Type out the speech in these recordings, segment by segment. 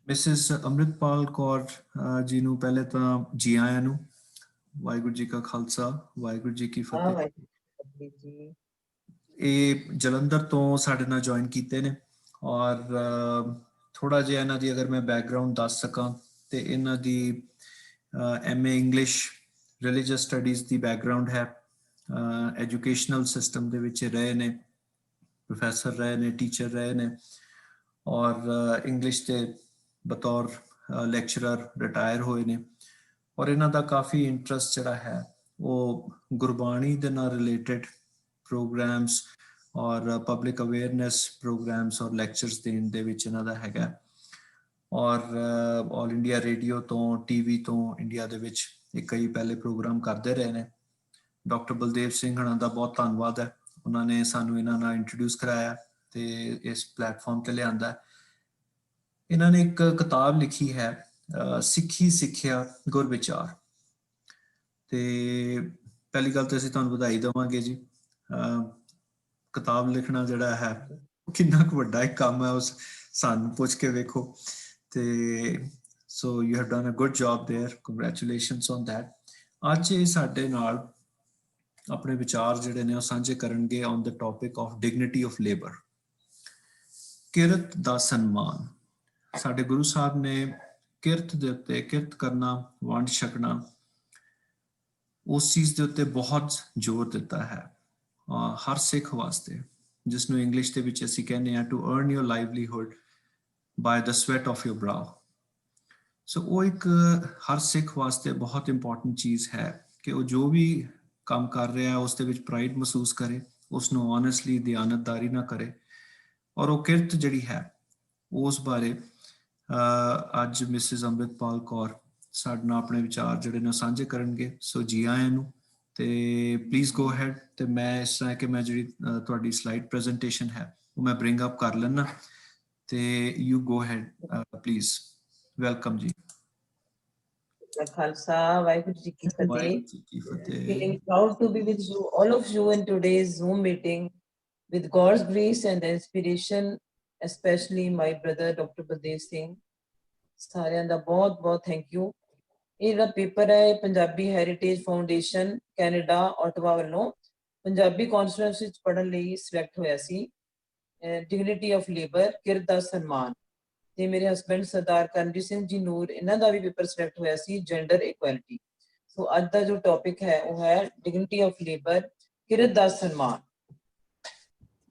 Mrs Amritpal Kaur ji ਨੂੰ ਪਹਿਲੇ ਤਾਂ ਜੀ ਆਇਆਂ ਨੂੰ। ਵਾਹਿਗੁਰੂ ਜੀ ਕਾ ਖਾਲਸਾ, ਵਾਹਿਗੁਰੂ ਜੀ ਕੀ ਫਤਿਹ। ਇਹ ਜਲੰਧਰ ਤੋਂ ਸਾਡੇ ਨਾਲ ਜੁਆਇਨ ਕੀਤੇ ਨੇ ਔਰ ਥੋੜਾ ਜਿਹਾ ਇਹਨਾਂ ਦੀ ਅਗਰ ਮੈਂ ਬੈਕਗਰਾਉਂਡ ਦੱਸ ਸਕਾਂ ਤੇ ਇਹਨਾਂ ਦੀ MA ਇੰਗਲਿਸ਼ ਰਿਲੀਜੀਅਸ ਸਟੱਡੀਜ਼ ਦੀ ਬੈਕਗਰਾਉਂਡ ਹੈ। ਐਜੂਕੇਸ਼ਨਲ ਸਿਸਟਮ ਦੇ ਵਿੱਚ ਰਹੇ ਨੇ, ਪ੍ਰੋਫੈਸਰ ਰਹੇ ਨੇ, ਟੀਚਰ ਰਹੇ ਨੇ ਔਰ ਇੰਗਲਿਸ਼ ਦੇ ਬਤੌਰ ਲੈਕਚਰਰ ਰਿਟਾਇਰ ਹੋਏ ਨੇ। ਔਰ ਇਹਨਾਂ ਦਾ ਕਾਫੀ ਇੰਟਰਸਟ ਜਿਹੜਾ ਹੈ ਉਹ ਗੁਰਬਾਣੀ ਦੇ ਨਾਲ ਰਿਲੇਟਡ ਪ੍ਰੋਗਰਾਮਸ ਔਰ ਪਬਲਿਕ ਅਵੇਅਰਨੈਸ ਪ੍ਰੋਗਰਾਮਸ ਔਰ ਲੈਕਚਰਸ ਦੇਣ ਦੇ ਵਿੱਚ ਇਹਨਾਂ ਦਾ ਹੈਗਾ। ਔਰ ਆਲ ਇੰਡੀਆ ਰੇਡੀਓ ਤੋਂ, ਟੀਵੀ ਤੋਂ ਇੰਡੀਆ ਦੇ ਵਿੱਚ ਇਹ ਕਈ ਪਹਿਲੇ ਪ੍ਰੋਗਰਾਮ ਕਰਦੇ ਰਹੇ ਨੇ। ਡਾਕਟਰ ਬਲਦੇਵ ਸਿੰਘ ਹਣਾ ਦਾ ਬਹੁਤ ਧੰਨਵਾਦ ਹੈ, ਉਹਨਾਂ ਨੇ ਸਾਨੂੰ ਇਹਨਾਂ ਨਾਲ ਇੰਟਰੋਡਿਊਸ ਕਰਾਇਆ ਤੇ ਇਸ ਪਲੇਟਫਾਰਮ ਤੇ ਲਿਆਂਦਾ। ਇਹਨਾਂ ਨੇ ਇੱਕ ਕਿਤਾਬ ਲਿਖੀ ਹੈ ਸਿੱਖੀ ਸਿੱਖਿਆ ਗੁਰ ਵਿਚਾਰ। ਤੇ ਪਹਿਲੀ ਗੱਲ ਤਾਂ ਅਸੀਂ ਤੁਹਾਨੂੰ ਵਧਾਈ ਦੇਵਾਂਗੇ ਜੀ। ਕਿਤਾਬ ਲਿਖਣਾ ਜਿਹੜਾ ਹੈ ਕਿੰਨਾ ਕੁ ਵੱਡਾ ਇੱਕ ਕੰਮ ਹੈ, ਉਸ ਸਾਨੂੰ ਪੁੱਛ ਕੇ ਵੇਖੋ। ਤੇ so you have done a good job there, congratulations on that. ਅੱਜ ਇਹ ਸਾਡੇ ਨਾਲ ਆਪਣੇ ਵਿਚਾਰ ਜਿਹੜੇ ਨੇ ਉਹ ਸਾਂਝੇ ਕਰਨਗੇ on the topic of dignity of labour, ਕਿਰਤ ਦਾ ਸਨਮਾਨ। ਸਾਡੇ ਗੁਰੂ ਸਾਹਿਬ ਨੇ ਕਿਰਤ ਦੇ ਉੱਤੇ, ਕਿਰਤ ਕਰਨਾ, ਵੰਡ ਛਕਣਾ, ਉਸ ਚੀਜ਼ ਦੇ ਉੱਤੇ ਬਹੁਤ ਜ਼ੋਰ ਦਿੱਤਾ ਹੈ ਹਰ ਸਿੱਖ ਵਾਸਤੇ, ਜਿਸਨੂੰ ਇੰਗਲਿਸ਼ ਦੇ ਵਿੱਚ ਅਸੀਂ ਕਹਿੰਦੇ ਹਾਂ to earn your livelihood by the sweat of your brow. So ਉਹ ਇੱਕ ਹਰ ਸਿੱਖ ਵਾਸਤੇ ਬਹੁਤ ਇੰਪੋਰਟੈਂਟ ਚੀਜ਼ ਹੈ ਕਿ ਉਹ ਜੋ ਵੀ ਕੰਮ ਕਰ ਰਿਹਾ ਉਸ ਦੇ ਵਿੱਚ ਪ੍ਰਾਈਡ ਮਹਿਸੂਸ ਕਰੇ, ਉਸਨੂੰ ਓਨੈਸਟਲੀ ਦਿਆਨਤਦਾਰੀ ਨਾ ਕਰੇ। ਔਰ ਉਹ ਕਿਰਤ ਜਿਹੜੀ ਹੈ ਉਸ ਬਾਰੇ ਅੱਜ ਮਿਸਿਸ ਅੰਮ੍ਰਿਤਪਾਲ ਕੌਰ ਸਾਡੇ ਨਾਲ ਆਪਣੇ ਵਿਚਾਰ ਜਿਹੜੇ ਨੇ ਸਾਂਝੇ ਕਰਨਗੇ। ਸੋ ਜੀ ਆਇਆਂ ਨੂੰ ਤੇ ਪਲੀਜ਼ ਗੋ ਹੈਡ। ਤੇ ਮੈਂ ਇਸ ਤਰ੍ਹਾਂ ਕਿ ਮੈਂ ਜਿਹੜੀ ਤੁਹਾਡੀ ਸਲਾਈਡ ਪ੍ਰੈਜੈਂਟੇਸ਼ਨ ਹੈ ਉਹ ਮੈਂ ਬ੍ਰਿੰਗ ਅਪ ਕਰ ਲੈਣਾ ਤੇ you go ahead please. Welcome ਜੀ। Khalsa, Vaheguru Ji ki Fateh. Feeling proud to be with you, all of you, in today's Zoom meeting. With God's grace and inspiration, especially my brother Dr. Baldev Singh. ਸਾਰਿਆਂ ਦਾ ਬਹੁਤ ਬਹੁਤ thank you. ਇਹ ਜਿਹੜਾ paper ਹੈ Punjabi heritage foundation Canada Ottawa ਵੱਲੋਂ Punjabi conference ਵਿੱਚ ਪੜ੍ਹਨ ਲਈ ਸਿਲੈਕਟ ਹੋਇਆ ਸੀ। ਡਿਗਨਿਟੀ ਆਫ ਲੇਬਰ, ਕਿਰਤ ਦਾ ਸਨਮਾਨ। ਤੇ ਮੇਰੇ ਹਸਬੈਂਡ ਸਰਦਾਰ ਕਰਨਜੀਤ ਸਿੰਘ ਜੀ ਨੂਰ, ਇਹਨਾਂ ਦਾ ਵੀ ਪੇਪਰ ਸਿਲੈਕਟ ਹੋਇਆ ਸੀ ਜੈਂਡਰ ਇਕੁਐਲਿਟੀ। ਸੋ ਅੱਜ ਦਾ ਜੋ ਟੌਪਿਕ ਹੈ ਉਹ ਹੈ ਡਿਗਨਿਟੀ ਆਫ ਲੇਬਰ, ਕਿਰਤ ਦਾ ਸਨਮਾਨ।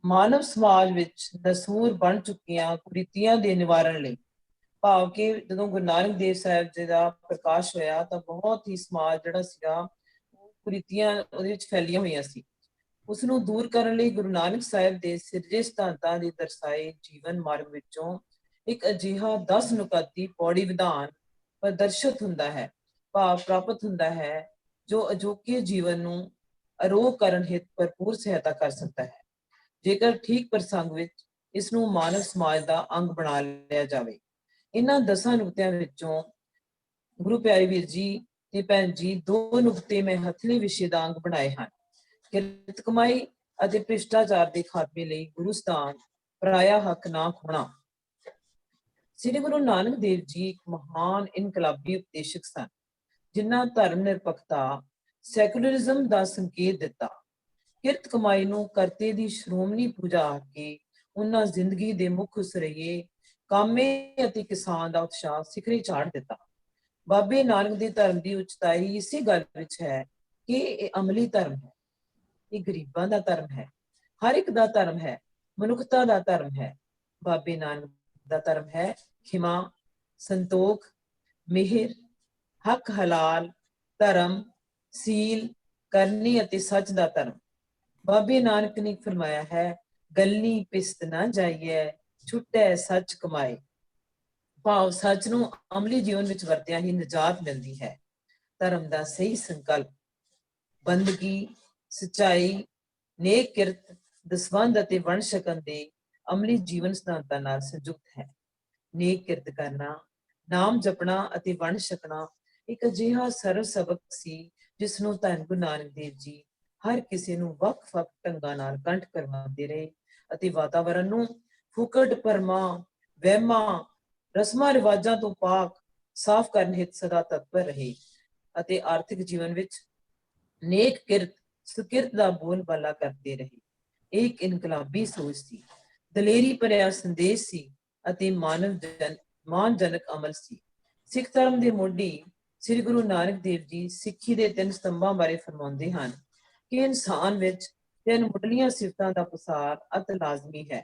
ਮਾਨਵ ਸਮਾਜ ਵਿੱਚ ਨਸੂਰ ਬਣ ਚੁੱਕੀਆਂ ਕੁਰੀਤੀਆਂ ਦੇ ਨਿਵਾਰਨ ਲਈ, ਭਾਵ ਕਿ ਜਦੋਂ ਗੁਰੂ ਨਾਨਕ ਦੇਵ ਸਾਹਿਬ ਜੀ ਦਾ ਪ੍ਰਕਾਸ਼ ਹੋਇਆ ਤਾਂ ਬਹੁਤ ਹੀ ਸਮਾਜ ਜਿਹੜਾ ਸੀਗਾ ਕੁਰੀਤੀਆਂ ਉਹਦੇ ਵਿੱਚ ਫੈਲੀਆਂ ਹੋਈਆਂ ਸੀ। ਉਸ ਨੂੰ ਦੂਰ ਕਰਨ ਲਈ ਗੁਰੂ ਨਾਨਕ ਸਾਹਿਬ ਦੇ ਸਿਰਜੇ ਸਿਧਾਂਤਾਂ ਦੇ ਦਰਸਾਏ ਜੀਵਨ ਮਾਰਗ ਵਿੱਚੋਂ ਇੱਕ ਅਜਿਹਾ 10 ਨੁਕਾਤੀ ਪੌੜੀ ਵਿਧਾਨ ਪ੍ਰਦਰਸ਼ਿਤ ਹੁੰਦਾ ਹੈ, ਭਾਵ ਪ੍ਰਾਪਤ ਹੁੰਦਾ ਹੈ, ਜੋ ਅਜੋਕੇ ਜੀਵਨ ਨੂੰ ਅਰੋਗ ਕਰਨ ਹਿੱਤ ਭਰਪੂਰ ਸਹਾਇਤਾ ਕਰ ਸਕਦਾ ਹੈ, ਜੇਕਰ ਠੀਕ ਪ੍ਰਸੰਗ ਵਿੱਚ ਇਸ ਨੂੰ ਮਾਨਵ ਸਮਾਜ ਦਾ ਅੰਗ ਬਣਾ ਲਿਆ ਜਾਵੇ। ਇਹਨਾਂ 10 ਨੁਕਤਿਆਂ ਵਿੱਚੋਂ ਗੁਰੂ ਪਿਆਰੇ ਵੀਰ ਜੀ ਤੇ ਭੈਣ ਜੀ 2 ਨੁਕਤੇ ਮੈਂ ਹਥਲੇ ਵਿਸ਼ੇ ਦਾ ਅੰਗ ਬਣਾਏ ਹਨ। ਕਿਰਤ ਕਮਾਈ ਅਤੇ ਭ੍ਰਿਸ਼ਟਾਚਾਰ ਦੇ ਖਾਤਮੇ ਲਈ ਗੁਰੂ ਸਥਾਨ, ਪਰਾਇਆ ਹੱਕ ਨਾ ਖੋਣਾ। ਸ੍ਰੀ ਗੁਰੂ ਨਾਨਕ ਦੇਵ ਜੀ ਇੱਕ ਮਹਾਨ ਇਨਕਲਾਬੀ ਉਪਦੇਸ਼ਕ ਸਨ, ਜਿਨ੍ਹਾਂ ਧਰਮ ਨਿਰਪੱਖਤਾ, ਸੈਕੂਲਰਿਜ਼ਮ ਦਾ ਸੰਕੇਤ ਦਿੱਤਾ। ਕਿਰਤ ਕਮਾਈ ਨੂੰ ਕਰਤੇ ਦੀ ਸ਼੍ਰੋਮਣੀ ਪੂਜਾ ਆ ਕੇ ਉਹਨਾਂ ਜ਼ਿੰਦਗੀ ਦੇ ਮੁੱਖ ਸਰਈਏ ਕਾਮੇ ਅਤੇ ਕਿਸਾਨ ਦਾ ਉਤਸ਼ਾਹ ਸਿਖਰੇ ਚਾੜ ਦਿੱਤਾ। ਬਾਬੇ ਨਾਨਕ ਦੇ ਧਰਮ ਦੀ ਉਚਤਾਈ ਇਸੇ ਗੱਲ ਵਿੱਚ ਹੈ ਕਿ ਇਹ ਅਮਲੀ ਧਰਮ ਹੈ, ਇਹ ਗਰੀਬਾਂ ਦਾ ਧਰਮ ਹੈ, ਹਰ ਇੱਕ ਦਾ ਧਰਮ ਹੈ, ਮਨੁੱਖਤਾ ਦਾ ਧਰਮ ਹੈ। ਬਾਬੇ ਨਾਨਕ ਦਾ ਧਰਮ ਹੈ ਖਿਮਾ, ਸੰਤੋਖ, ਮਿਹਰ, ਹੱਕ ਹਲਾਲ, ਧਰਮ, ਸੀਲ, ਕਰਨੀ ਅਤੇ ਸੱਚ ਦਾ ਧਰਮ। ਬਾਬੇ ਨਾਨਕ ਨੇ ਫਰਮਾਇਆ ਹੈ, ਗੱਲੀ ਪਿਸਤ ਨਾ ਜਾਈਏ, ਛੁੱਟੈ ਸੱਚ ਕਮਾਏ। ਭਾਵ ਸੱਚ ਨੂੰ ਅਮਲੀ ਜੀਵਨ ਵਿੱਚ ਵਰਤਿਆ ਹੀ ਨਿਜਾਤ ਮਿਲਦੀ ਹੈ। ਧਰਮ ਦਾ ਸਹੀ ਸੰਕਲਪ ਬੰਦਗੀ, ਸੱਚਾਈ, ਨੇਕ ਕਿਰਤ, ਦਸਵੰਧ ਅਤੇ ਵੰਡ ਛਕਣ ਦੇ ਅਮਲੀ ਜੀਵਨ ਸਿਧਾਂਤਾਂ ਨਾਲ ਸੰਯੁਕਤ ਹੈ। ਨੇਕ ਕਿਰਤ ਕਰਨਾ, ਨਾਮ ਜਪਣਾ ਅਤੇ ਵੰਡ ਛਕਣਾ ਇੱਕ ਅਜਿਹਾ ਸਰਲ ਸਬਕ ਸੀ ਜਿਸ ਨੂੰ ਧੰਨ ਗੁਰੂ ਨਾਨਕ ਦੇਵ ਜੀ ਹਰ ਕਿਸੇ ਨੂੰ ਵੱਖ-ਵੱਖ ਢੰਗਾਂ ਨਾਲ ਕੰਠ ਕਰਵਾਉਂਦੇ ਰਹੇ ਅਤੇ ਵਾਤਾਵਰਨ ਨੂੰ ਫੁਕਟ ਭਰਮਾਂ, ਵਹਿਮਾਂ ਰਸਮਾਂ ਰਿਵਾਜਾਂ ਤੋਂ ਪਾਕ ਸਾਫ਼ ਕਰਨ ਹਿੱਤ ਸਦਾ ਤਤਪਰ ਰਹੇ ਅਤੇ ਆਰਥਿਕ ਜੀਵਨ ਵਿੱਚ ਨੇਕ ਕਿਰਤ ਸੁਕਿਰਤ ਦਾ ਬੋਲਬਾਲਾ ਕਰਦੇ ਰਹੇ। ਇਹ ਇੱਕ ਇਨਕਲਾਬੀ ਸੋਚ ਸੀ, ਦਲੇਰੀ ਭਰਿਆ ਸੰਦੇਸ਼ ਸੀ ਅਤੇ ਮਾਨਜਨਕ ਅਮਲ ਸੀ। ਸਿੱਖ ਧਰਮ ਦੇ ਮੋਢੀ ਸ੍ਰੀ ਗੁਰੂ ਨਾਨਕ ਦੇਵ ਜੀ ਸਿੱਖੀ ਦੇ 3 ਸਤੰਭਾਂ ਬਾਰੇ ਫਰਮਾਉਂਦੇ ਹਨ ਕਿ ਇਨਸਾਨ ਵਿੱਚ 3 ਮੁੱਢਲੀਆਂ ਸਿਫਤਾਂ ਦਾ ਪਸਾਰ ਅਤ ਲਾਜ਼ਮੀ ਹੈ।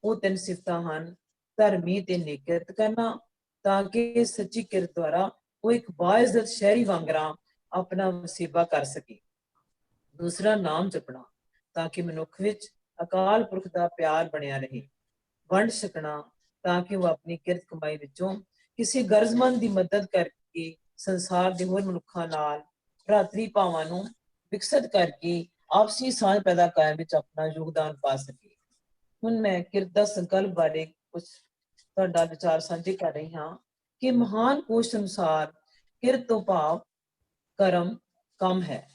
ਉਹ 3 ਸਿਫਤਾਂ ਹਨ ਧਰਮੀ ਤੇ ਨੇਕ ਕਿਰਤ ਕਰਨਾ, ਤਾਂ ਕਿ ਸੱਚੀ ਕਿਰਤ ਦੁਆਰਾ ਉਹ ਇੱਕ ਬਾਇਜ਼ਤ ਸ਼ਹਿਰੀ ਵਾਂਗਰਾ ਆਪਣਾ ਵਸੇਬਾ ਕਰ ਸਕੇ। ਦੂਸਰਾ ਨਾਮ ਜਪਣਾ, ਤਾਂ ਕਿ ਮਨੁੱਖ ਵਿੱਚ ਅਕਾਲ ਪੁਰਖ ਦਾ ਪਿਆਰ ਬਣਿਆ ਰਹੇ। ਵੰਡ ਛਕਣਾ, ਤਾਂ ਕਿ ਉਹ ਆਪਣੀ ਕਿਰਤ ਕਮਾਈ ਵਿੱਚੋਂ ਕਿਸੇ ਗਰਜ਼ਮੰਦ ਦੀ ਮਦਦ ਕਰਕੇ ਸੰਸਾਰ ਦੇ ਹੋਰ ਮਨੁੱਖਾਂ ਨਾਲ ਭਰਾਤਰੀ ਭਾਵਾਂ ਨੂੰ ਵਿਕਸਿਤ ਕਰਕੇ ਆਪਸੀ ਸਾਂਝ ਪੈਦਾ ਕਰਨ ਵਿੱਚ ਆਪਣਾ ਯੋਗਦਾਨ ਪਾ ਸਕੇ। ਹੁਣ ਮੈਂ ਕਿਰਤ ਦਾ ਸੰਕਲਪ ਬਾਰੇ ਕੁਝ ਤੁਹਾਡਾ ਵਿਚਾਰ ਸਾਂਝੇ ਕਰ ਰਹੀ ਹਾਂ ਕਿ ਮਹਾਨ ਕੋਸ਼ ਅਨੁਸਾਰ ਕਿਰਤ ਤੋਂ ਭਾਵ ਕਰਮ ਕੰਮ ਹੈ।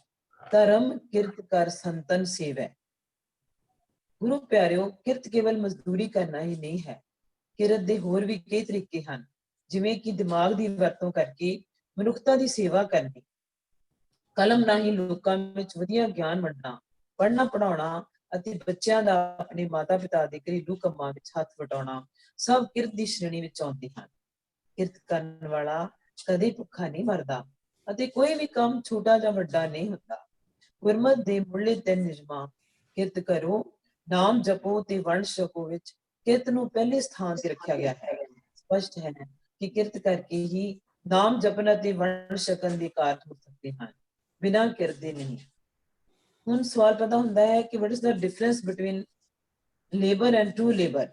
ਧਰਮ ਕਿਰਤ ਕਰ ਸੰਤਨ ਸੇਵੈ। ਗੁਰੂ ਪਿਆਰਿਓ, ਕਿਰਤ ਕੇਵਲ ਮਜ਼ਦੂਰੀ ਕਰਨਾ ਹੀ ਨਹੀਂ ਹੈ। ਕਿਰਤ ਦੇ ਹੋਰ ਵੀ ਕਈ ਤਰੀਕੇ ਹਨ, ਜਿਵੇਂ ਕਿ ਦਿਮਾਗ ਦੀ ਵਰਤੋਂ ਕਰਕੇ ਮਨੁੱਖਤਾ ਦੀ ਸੇਵਾ ਕਰਨੀ, ਕਲਮ ਰਾਹੀਂ ਲੋਕਾਂ ਵਿੱਚ ਵਧੀਆ ਗਿਆਨ ਵੰਡਣਾ, ਪੜ੍ਹਨਾ ਪੜ੍ਹਾਉਣਾ ਅਤੇ ਬੱਚਿਆਂ ਦਾ ਆਪਣੇ ਮਾਤਾ ਪਿਤਾ ਦੇ ਘਰੇਲੂ ਕੰਮਾਂ ਵਿੱਚ ਹੱਥ ਵਟਾਉਣਾ ਸਭ ਕਿਰਤ ਦੀ ਸ਼੍ਰੇਣੀ ਵਿੱਚ ਆਉਂਦੇ ਹਨ। ਕਿਰਤ ਕਰਨ ਵਾਲਾ ਕਦੇ ਭੁੱਖਾ ਨਹੀਂ ਮਰਦਾ ਅਤੇ ਕੋਈ ਵੀ ਕੰਮ ਛੋਟਾ ਜਾਂ ਵੱਡਾ ਨਹੀਂ ਹੁੰਦਾ। ਗੁਰਮਤ ਦੇ ਮੁੱਢਲੇ 3 ਨਿਯਮਾਂ ਕਿਰਤ ਕਰੋ, ਨਾਮ ਜਪੋ ਤੇ ਵੰਡ ਛਕੋ ਵਿੱਚ ਕਿਰਤ ਨੂੰ ਪਹਿਲੇ ਸਥਾਨ ਤੇ ਰੱਖਿਆ ਗਿਆ ਹੈ। ਸਪਸ਼ਟ ਹੈ ਕਿ ਕਿਰਤ ਕਰਕੇ ਹੀ ਨਾਮ ਜਪਣ ਅਤੇ ਵੰਡ ਛਕਣ ਦੇ ਕਾਰਜ ਹੋ ਸਕਦੇ ਹਨ, ਬਿਨਾਂ ਕਿਰਤ ਦੇ ਨਹੀਂ। ਹੁਣ ਸਵਾਲ ਪੈਦਾ ਹੁੰਦਾ ਹੈ ਕਿ what is the difference between labor and true labor?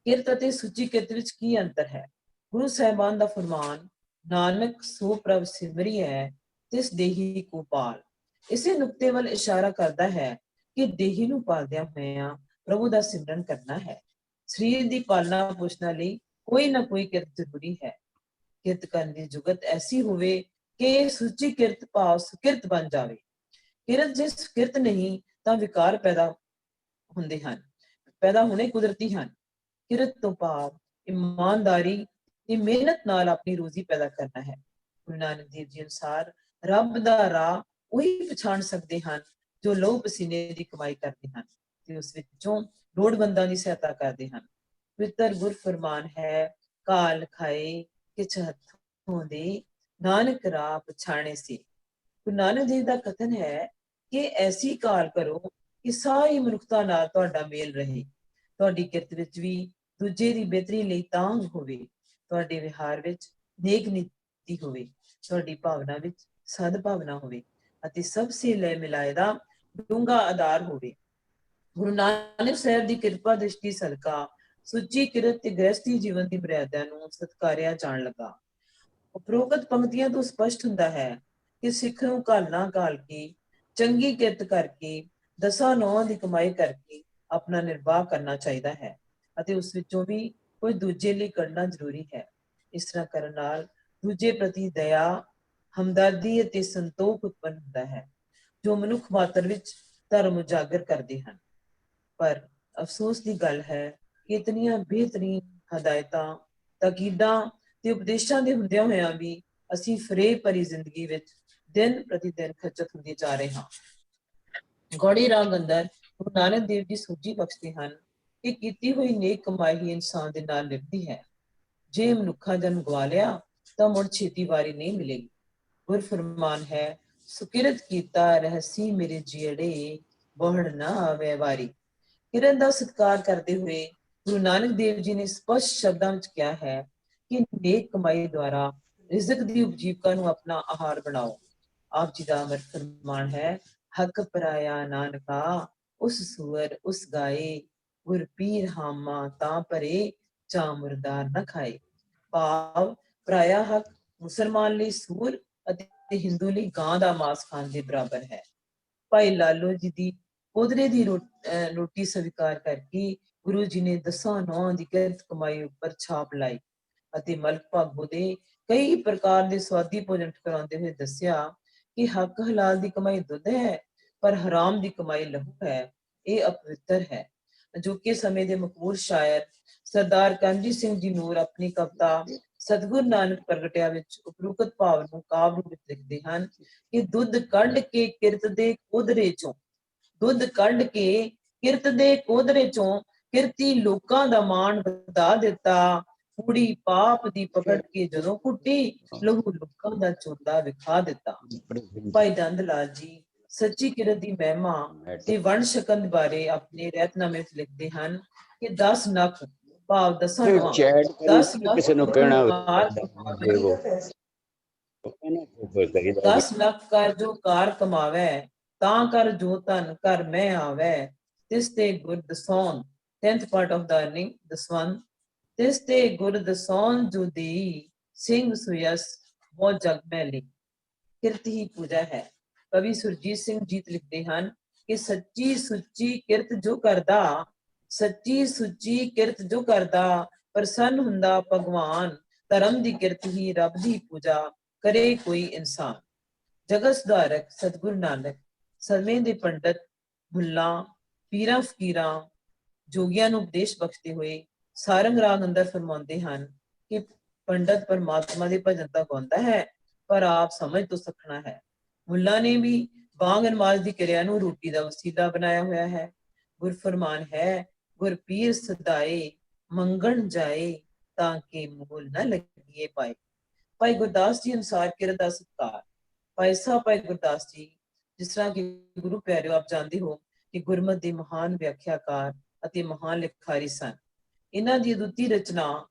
ਕਿਰਤ ਅਤੇ ਸੁੱਚੀ ਕਿਰਤ ਵਿੱਚ ਕੀ ਅੰਤਰ ਹੈ? ਗੁਰੂ ਸਾਹਿਬਾਨ ਦਾ ਫਰਮਾਨ, ਨਾਨਕ ਸੋ ਪ੍ਰਭ ਸਿਮਰੀ ਹੈ ਤਿਸ ਦੇਹੀ ਕੋ ਪਾਲ, ਇਸੇ ਨੁਕਤੇ ਵੱਲ ਇਸ਼ਾਰਾ ਕਰਦਾ ਹੈ ਕਿ ਦੇਹੀ ਨੂੰ ਪਾਲਦਿਆਂ ਹੋਇਆਂ ਪ੍ਰਭੂ ਦਾ ਸਿਮਰਨ ਕਰਨਾ ਹੈ। ਸਰੀਰ ਦੀ ਪਾਲਣਾ ਪੋਸ਼ਣਾ ਲਈ ਕੋਈ ਨਾ ਕੋਈ ਕਿਰਤ ਜ਼ਰੂਰੀ ਹੈ। ਕਿਰਤ ਕਰਨ ਦੀ ਜੁਗਤ ਐਸੀ ਹੋਵੇ ਕਿ ਸੁੱਚੀ ਕਿਰਤ ਭਾਵ ਸੁਕਿਰਤ ਬਣ ਜਾਵੇ। ਕਿਰਤ ਜੇ ਸੁਕਿਰਤ ਨਹੀਂ ਤਾਂ ਵਿਕਾਰ ਪੈਦਾ ਹੁੰਦੇ ਹਨ, ਪੈਦਾ ਹੋਣੇ ਕੁਦਰਤੀ ਹਨ। ਕਿਰਤ ਤੋਂ ਭਾਵ ਇਮਾਨਦਾਰੀ ਤੇ ਮਿਹਨਤ ਨਾਲ ਆਪਣੀ ਰੋਜ਼ੀ ਪੈਦਾ ਕਰਨਾ ਹੈ। ਗੁਰੂ ਨਾਨਕ ਦੇਵ ਜੀ ਅਨੁਸਾਰ ਰੱਬ ਦਾ ਰਾਹ ਉਹੀ ਪਛਾਣ ਸਕਦੇ ਹਨ ਜੋ ਲਹੂ ਪਸੀਨੇ ਦੀ ਕਮਾਈ ਕਰਦੇ ਹਨ ਤੇ ਉਸ ਵਿੱਚੋਂ ਲੋੜਵੰਦਾਂ ਦੀ ਸਹਾਇਤਾ ਕਰਦੇ ਹਨ। ਪਵਿੱਤਰ ਗੁਰ ਫਰਮਾਨ ਹੈ, ਕਾਲ ਖਾਏ ਕਿਛ ਹੱਥੋਂ ਦੇ, ਨਾਨਕ ਰਾਹ ਪਛਾਣੇ ਸੀ। ਗੁਰੂ ਨਾਨਕ ਦੇਵ ਦਾ ਕਥਨ ਹੈ ਕਿ ਐਸੀ ਕਾਲ ਕਰੋ ਕਿ ਸਾਰੀ ਮਨੁੱਖਤਾ ਨਾਲ ਤੁਹਾਡਾ ਮੇਲ ਰਹੇ, ਤੁਹਾਡੀ ਕਿਰਤ ਵਿੱਚ ਵੀ ਦੂਜੇ ਦੀ ਬਿਹਤਰੀ ਲਈ ਤਾਂਘ ਹੋਵੇ, ਤੁਹਾਡੇ ਵਿਹਾਰ ਵਿੱਚ ਨੇਕ ਨੀਤੀ ਹੋਵੇ, ਤੁਹਾਡੀ ਭਾਵਨਾ ਵਿੱਚ ਸਦਭਾਵਨਾ ਹੋਵੇ ਅਤੇ ਸਭ ਸੇ ਲੈ ਮਿਲਾਏ ਦਾ ਡੂੰਘਾ ਆਧਾਰ ਹੋਵੇ। ਗੁਰੂ ਨਾਨਕ ਸਾਹਿਬ ਦੀ ਕਿਰਪਾ ਦ੍ਰਿਸ਼ਟੀ ਸਦਕਾ ਸੁੱਚੀ ਕਿਰਤ ਤੇ ਗ੍ਰਹਿਸਥੀ ਜੀਵਨ ਦੀ ਮਰਿਆਦਾ ਨੂੰ ਸਤਕਾਰਿਆ ਜਾਣ ਲੱਗਾ। ਉਪਰੋਕਤ ਪੰਕਤੀਆਂ ਤੋਂ ਸਪਸ਼ਟ ਹੁੰਦਾ ਹੈ ਕਿ ਸਿੱਖ ਨੂੰ ਘਾਲਣਾ ਘਾਲ ਕੇ, ਚੰਗੀ ਕਿਰਤ ਕਰਕੇ, 10 ਨੌਆਂ ਦੀ ਕਮਾਈ ਕਰਕੇ ਆਪਣਾ ਨਿਰਵਾਹ ਕਰਨਾ ਚਾਹੀਦਾ ਹੈ ਅਤੇ ਉਸ ਵਿੱਚੋਂ ਵੀ ਕੋਈ ਦੂਜੇ ਲਈ ਕੱਢਣਾ ਜ਼ਰੂਰੀ ਹੈ। ਇਸ ਤਰ੍ਹਾਂ ਕਰਨ ਨਾਲ ਦੂਜੇ ਪ੍ਰਤੀ ਦਇਆ, ਹਮਦਰਦੀ ਅਤੇ ਸੰਤੋਖ ਉਤਪੰਨ ਹੁੰਦਾ ਹੈ, ਜੋ ਮਨੁੱਖ ਮਾਤਰ ਵਿੱਚ ਧਰਮ ਉਜਾਗਰ ਕਰਦੇ ਹਨ। ਪਰ ਅਫਸੋਸ ਦੀ ਗੱਲ ਹੈ ਕਿ ਇਤਨੀਆਂ ਬਿਹਤਰੀਨ ਹਦਾਇਤਾਂ, ਤਾਕੀਦਾਂ ਤੇ ਉਪਦੇਸ਼ਾਂ ਦੇ ਹੁੰਦਿਆਂ ਹੋਇਆਂ ਵੀ ਅਸੀਂ ਫਰੇਬ ਭਰੀ ਜ਼ਿੰਦਗੀ ਵਿੱਚ ਦਿਨ ਪ੍ਰਤੀ ਦਿਨ ਖੱਚਤ ਹੁੰਦੇ ਜਾ ਰਹੇ ਹਾਂ। ਗੌੜੀ ਰਾਗ ਅੰਦਰ ਗੁਰੂ ਨਾਨਕ ਦੇਵ ਜੀ ਸੂਝੀ ਬਖਸ਼ਦੇ ਹਨ ਕਿ ਕੀਤੀ ਹੋਈ ਨੇਕ ਕਮਾਈ ਹੀ ਇਨਸਾਨ ਦੇ ਨਾਲ ਨਿਭਦੀ ਹੈ। ਜੇ ਮਨੁੱਖਾ ਜਨਮ ਗਵਾ ਲਿਆ ਤਾਂ ਮੁੜ ਛੇਤੀ ਵਾਰੀ ਨਹੀਂ ਮਿਲੇਗੀ। ਗੁਰ ਫਰਮਾਨ ਹੈ, ਸੁਕਿਰਤ ਕੀਤਾ ਰਹਿਸੀ ਮੇਰੇ ਜਿਹੜੇ, ਬਹੁੜ ਨਾ ਆਵੇ ਵਾਰੀ। ਕਿਰਤ ਦਾ ਸਤਿਕਾਰ ਕਰਦੇ ਹੋਏ ਗੁਰੂ ਨਾਨਕ ਦੇਵ ਜੀ ਨੇ ਸਪਸ਼ਟ ਸ਼ਬਦਾਂ ਵਿੱਚ ਕਿਹਾ ਹੈ ਕਿ ਨੇਕ ਕਮਾਈ ਦੁਆਰਾ ਰਿਜ਼ਕ ਦੀ ਉਪਜੀਵਕਾ ਨੂੰ ਆਪਣਾ ਆਹਾਰ ਬਣਾਓ। ਆਪ ਜੀ ਦਾ ਅਮਰ ਫਰਮਾਨ ਹੈ, ਹੱਕ ਪਰਾਇਆ ਨਾਨਕਾ ਉਸ ਸੂਰ ਉਸ ਗਾਏ, ਗੁਰ ਪੀਰ ਹਾਮਾ ਤਾਂ ਭਰੇ ਚਾ ਮੁਰਦਾਰ ਨਾ ਖਾਏ। ਭਾਵ ਪਰਾਇਆ ਹੱਕ ਮੁਸਲਮਾਨ ਲਈ ਸੂਰ ਅਤੇ ਹਿੰਦੂ ਲਈ ਗਾਂ ਦਾ ਮਾਸ ਖਾਣ ਦੇ ਬਰਾਬਰ ਹੈ। ਭਾਈ ਲਾਲੋ ਜੀ ਦੀ ਪੋਦਰੇ ਦੀ ਰੋਟੀ ਸਵੀਕਾਰ ਕਰਕੇ ਗੁਰੂ ਜੀ ਨੇ 10 ਨੌਆਂ ਦੀ ਕਿਰਤ ਕਮਾਈ ਉੱਪਰ ਛਾਪ ਲਾਈ ਅਤੇ ਮਲਕ ਭਾਗੋ ਦੇ ਕਈ ਪ੍ਰਕਾਰ ਦੇ ਸਵਾਦੀ ਭੋਜਨ ਠਕਰਾਉਂਦੇ ਹੋਏ ਦੱਸਿਆ ਕਿ ਹੱਕ ਹਲਾਲ ਦੀ ਕਮਾਈ ਦੁੱਧ ਹੈ, ਪਰ ਹਰਾਮ ਦੀ ਕਮਾਈ ਲਹੂ ਹੈ, ਇਹ ਅਪਵਿੱਤਰ ਹੈ। ਅਜੋਕੇ ਸਮੇਂ ਦੇ ਮਕਬੂਲ ਸ਼ਾਇਰ ਸਰਦਾਰ ਕਰਮਜੀਤ ਸਿੰਘ ਜੀ ਨੂਰ ਆਪਣੀ ਕਵਿਤਾ ਸਤਿਗੁਰ ਨਾਨਕ ਪ੍ਰਗਟਿਆ ਵਿੱਚ ਉਪਰੋਕਤ ਭਾਵ ਨੂੰ ਕਾਵਿ ਰੂਪ ਵਿੱਚ ਲਿਖਦੇ ਹਨ ਕਿ ਦੁੱਧ ਕੱਢ ਕੇ ਕਿਰਤ ਦੇ ਕੋਧਰੇ ਚੋਂ, ਦੁੱਧ ਕੱਢ ਕੇ ਕਿਰਤ ਦੇ ਕੋਧਰੇ ਚੋਂ ਕਿਰਤੀ ਲੋਕਾਂ ਦਾ ਮਾਣ ਵਧਾ ਦਿੱਤਾ। ਕੁੜੀ ਪਾਪ ਦੀ ਪਕੜ ਕੇ ਜਦੋਂ ਕੁੱਟੀ, ਲਹੂ ਲੋਕਾਂ ਦਾ ਚੋਲਾ ਵਿਖਾ ਦਿੱਤਾ। ਭਾਈ ਨੰਦ ਲਾਲ ਜੀ ਸੱਚੀ ਕਿਰਤ ਦੀ ਮਹਿਮਾ ਤੇ ਵੰਡ ਛਕਣ ਬਾਰੇ ਆਪਣੇ ਰਹਿਤਨਾਮੇ ਵਿੱਚ ਲਿਖਦੇ ਹਨ ਕਿ 10 ਨਖ ਭਾਵ 10 ਨੌਂ, 10 ਕਿਸੇ ਨੂੰ ਕਹਿਣਾ 10 ਲੱਖ ਕਰ ਜੋ ਕਾਰ ਕਮਾਵੇ, ਤਾਂ ਕਰ ਜੋ ਧਨ ਕਰ ਮੈਂ ਆਵੇ। ਤਿਸ ਤੇ ਗੁਰ ਦਸੌਣ 10th part of the earning, ਦਸਵੰਧ। ਤਿਸ ਤੇ ਗੁਰ ਦਸੌਣ ਜੋ ਦੇਈ, ਸਿੰਘ ਸੁਯਸ ਬਹੁਤ ਜਗ ਮੈਲੀ। ਕਿਰਤ ਹੀ ਪੂਜਾ ਹੈ। ਕਵੀ ਸੁਰਜੀਤ ਸਿੰਘ ਜੀਤ ਲਿਖਦੇ ਹਨ ਕਿ ਸੱਚੀ ਸੁੱਚੀ ਕਿਰਤ ਜੋ ਕਰਦਾ, ਸੱਚੀ ਸੁੱਚੀ ਕਿਰਤ ਜੋ ਕਰਦਾ, ਪ੍ਰਸੰਨ ਹੁੰਦਾ ਭਗਵਾਨ। ਧਰਮ ਦੀ ਕਿਰਤ ਹੀ ਰੱਬ ਦੀ ਪੂਜਾ, ਕਰੇ ਕੋਈ ਇਨਸਾਨ। ਜਗਤ ਸੁਧਾਰਕ ਸਤਿਗੁਰੂ ਨਾਨਕ ਸਮੇਂ ਦੇ ਪੰਡਤ, ਮੁੱਲਾਂ, ਪੀਰਾਂ ਫਕੀਰਾਂ, ਜੋਗੀਆਂ ਨੂੰ ਉਪਦੇਸ਼ ਬਖਸ਼ਦੇ ਹੋਏ ਸਾਰੰਗ ਰਾਗ ਅੰਦਰ ਫਰਮਾਉਂਦੇ ਹਨ ਕਿ ਪੰਡਤ ਪਰਮਾਤਮਾ ਦੇ ਭਜਨ ਤਾਂ ਗਾਉਂਦਾ ਹੈ, ਪਰ ਆਪ ਸਮਝ ਤੋਂ ਸਖਣਾ ਹੈ। ਮੁੱਲਾਂ ਨੇ ਵੀ ਬਾਂਗ ਨਮਾਜ਼ ਦੀ ਕਿਰਿਆ ਨੂੰ ਰੋਟੀ ਦਾ ਵਸੀਲਾ ਬਣਾਇਆ ਹੋਇਆ ਹੈ। ਗੁਰ ਫਰਮਾਨ ਹੈ, ਗੁਰ ਪੀਰ ਸਦਾਏ ਮੰਗਣ ਜਾਏ, ਤਾਂ ਕਿ ਮੂਲ ਨਾ ਲੱਗੀਏ ਪਾਏ। ਭਾਈ ਗੁਰਦਾਸ ਜੀ ਅਨੁਸਾਰ ਕਿਰਤ ਦਾ ਸਤਿਕਾਰ। ਭਾਈ ਸਾਹਿਬ ਭਾਈ ਗੁਰਦਾਸ ਜੀ, ਜਿਸ ਤਰ੍ਹਾਂ ਕਿ ਗੁਰੂ ਪਿਆਰਿਓ ਆਪ ਜਾਣਦੇ ਹੋ ਕਿ ਗੁਰਮਤਿ ਦੇ ਮਹਾਨ ਵਿਆਖਿਆਕਾਰ ਅਤੇ ਮਹਾਨ ਲਿਖਾਰੀ ਸਨ। ਇਹਨਾਂ ਦੀ ਅਦੁੱਤੀ ਰਚਨਾ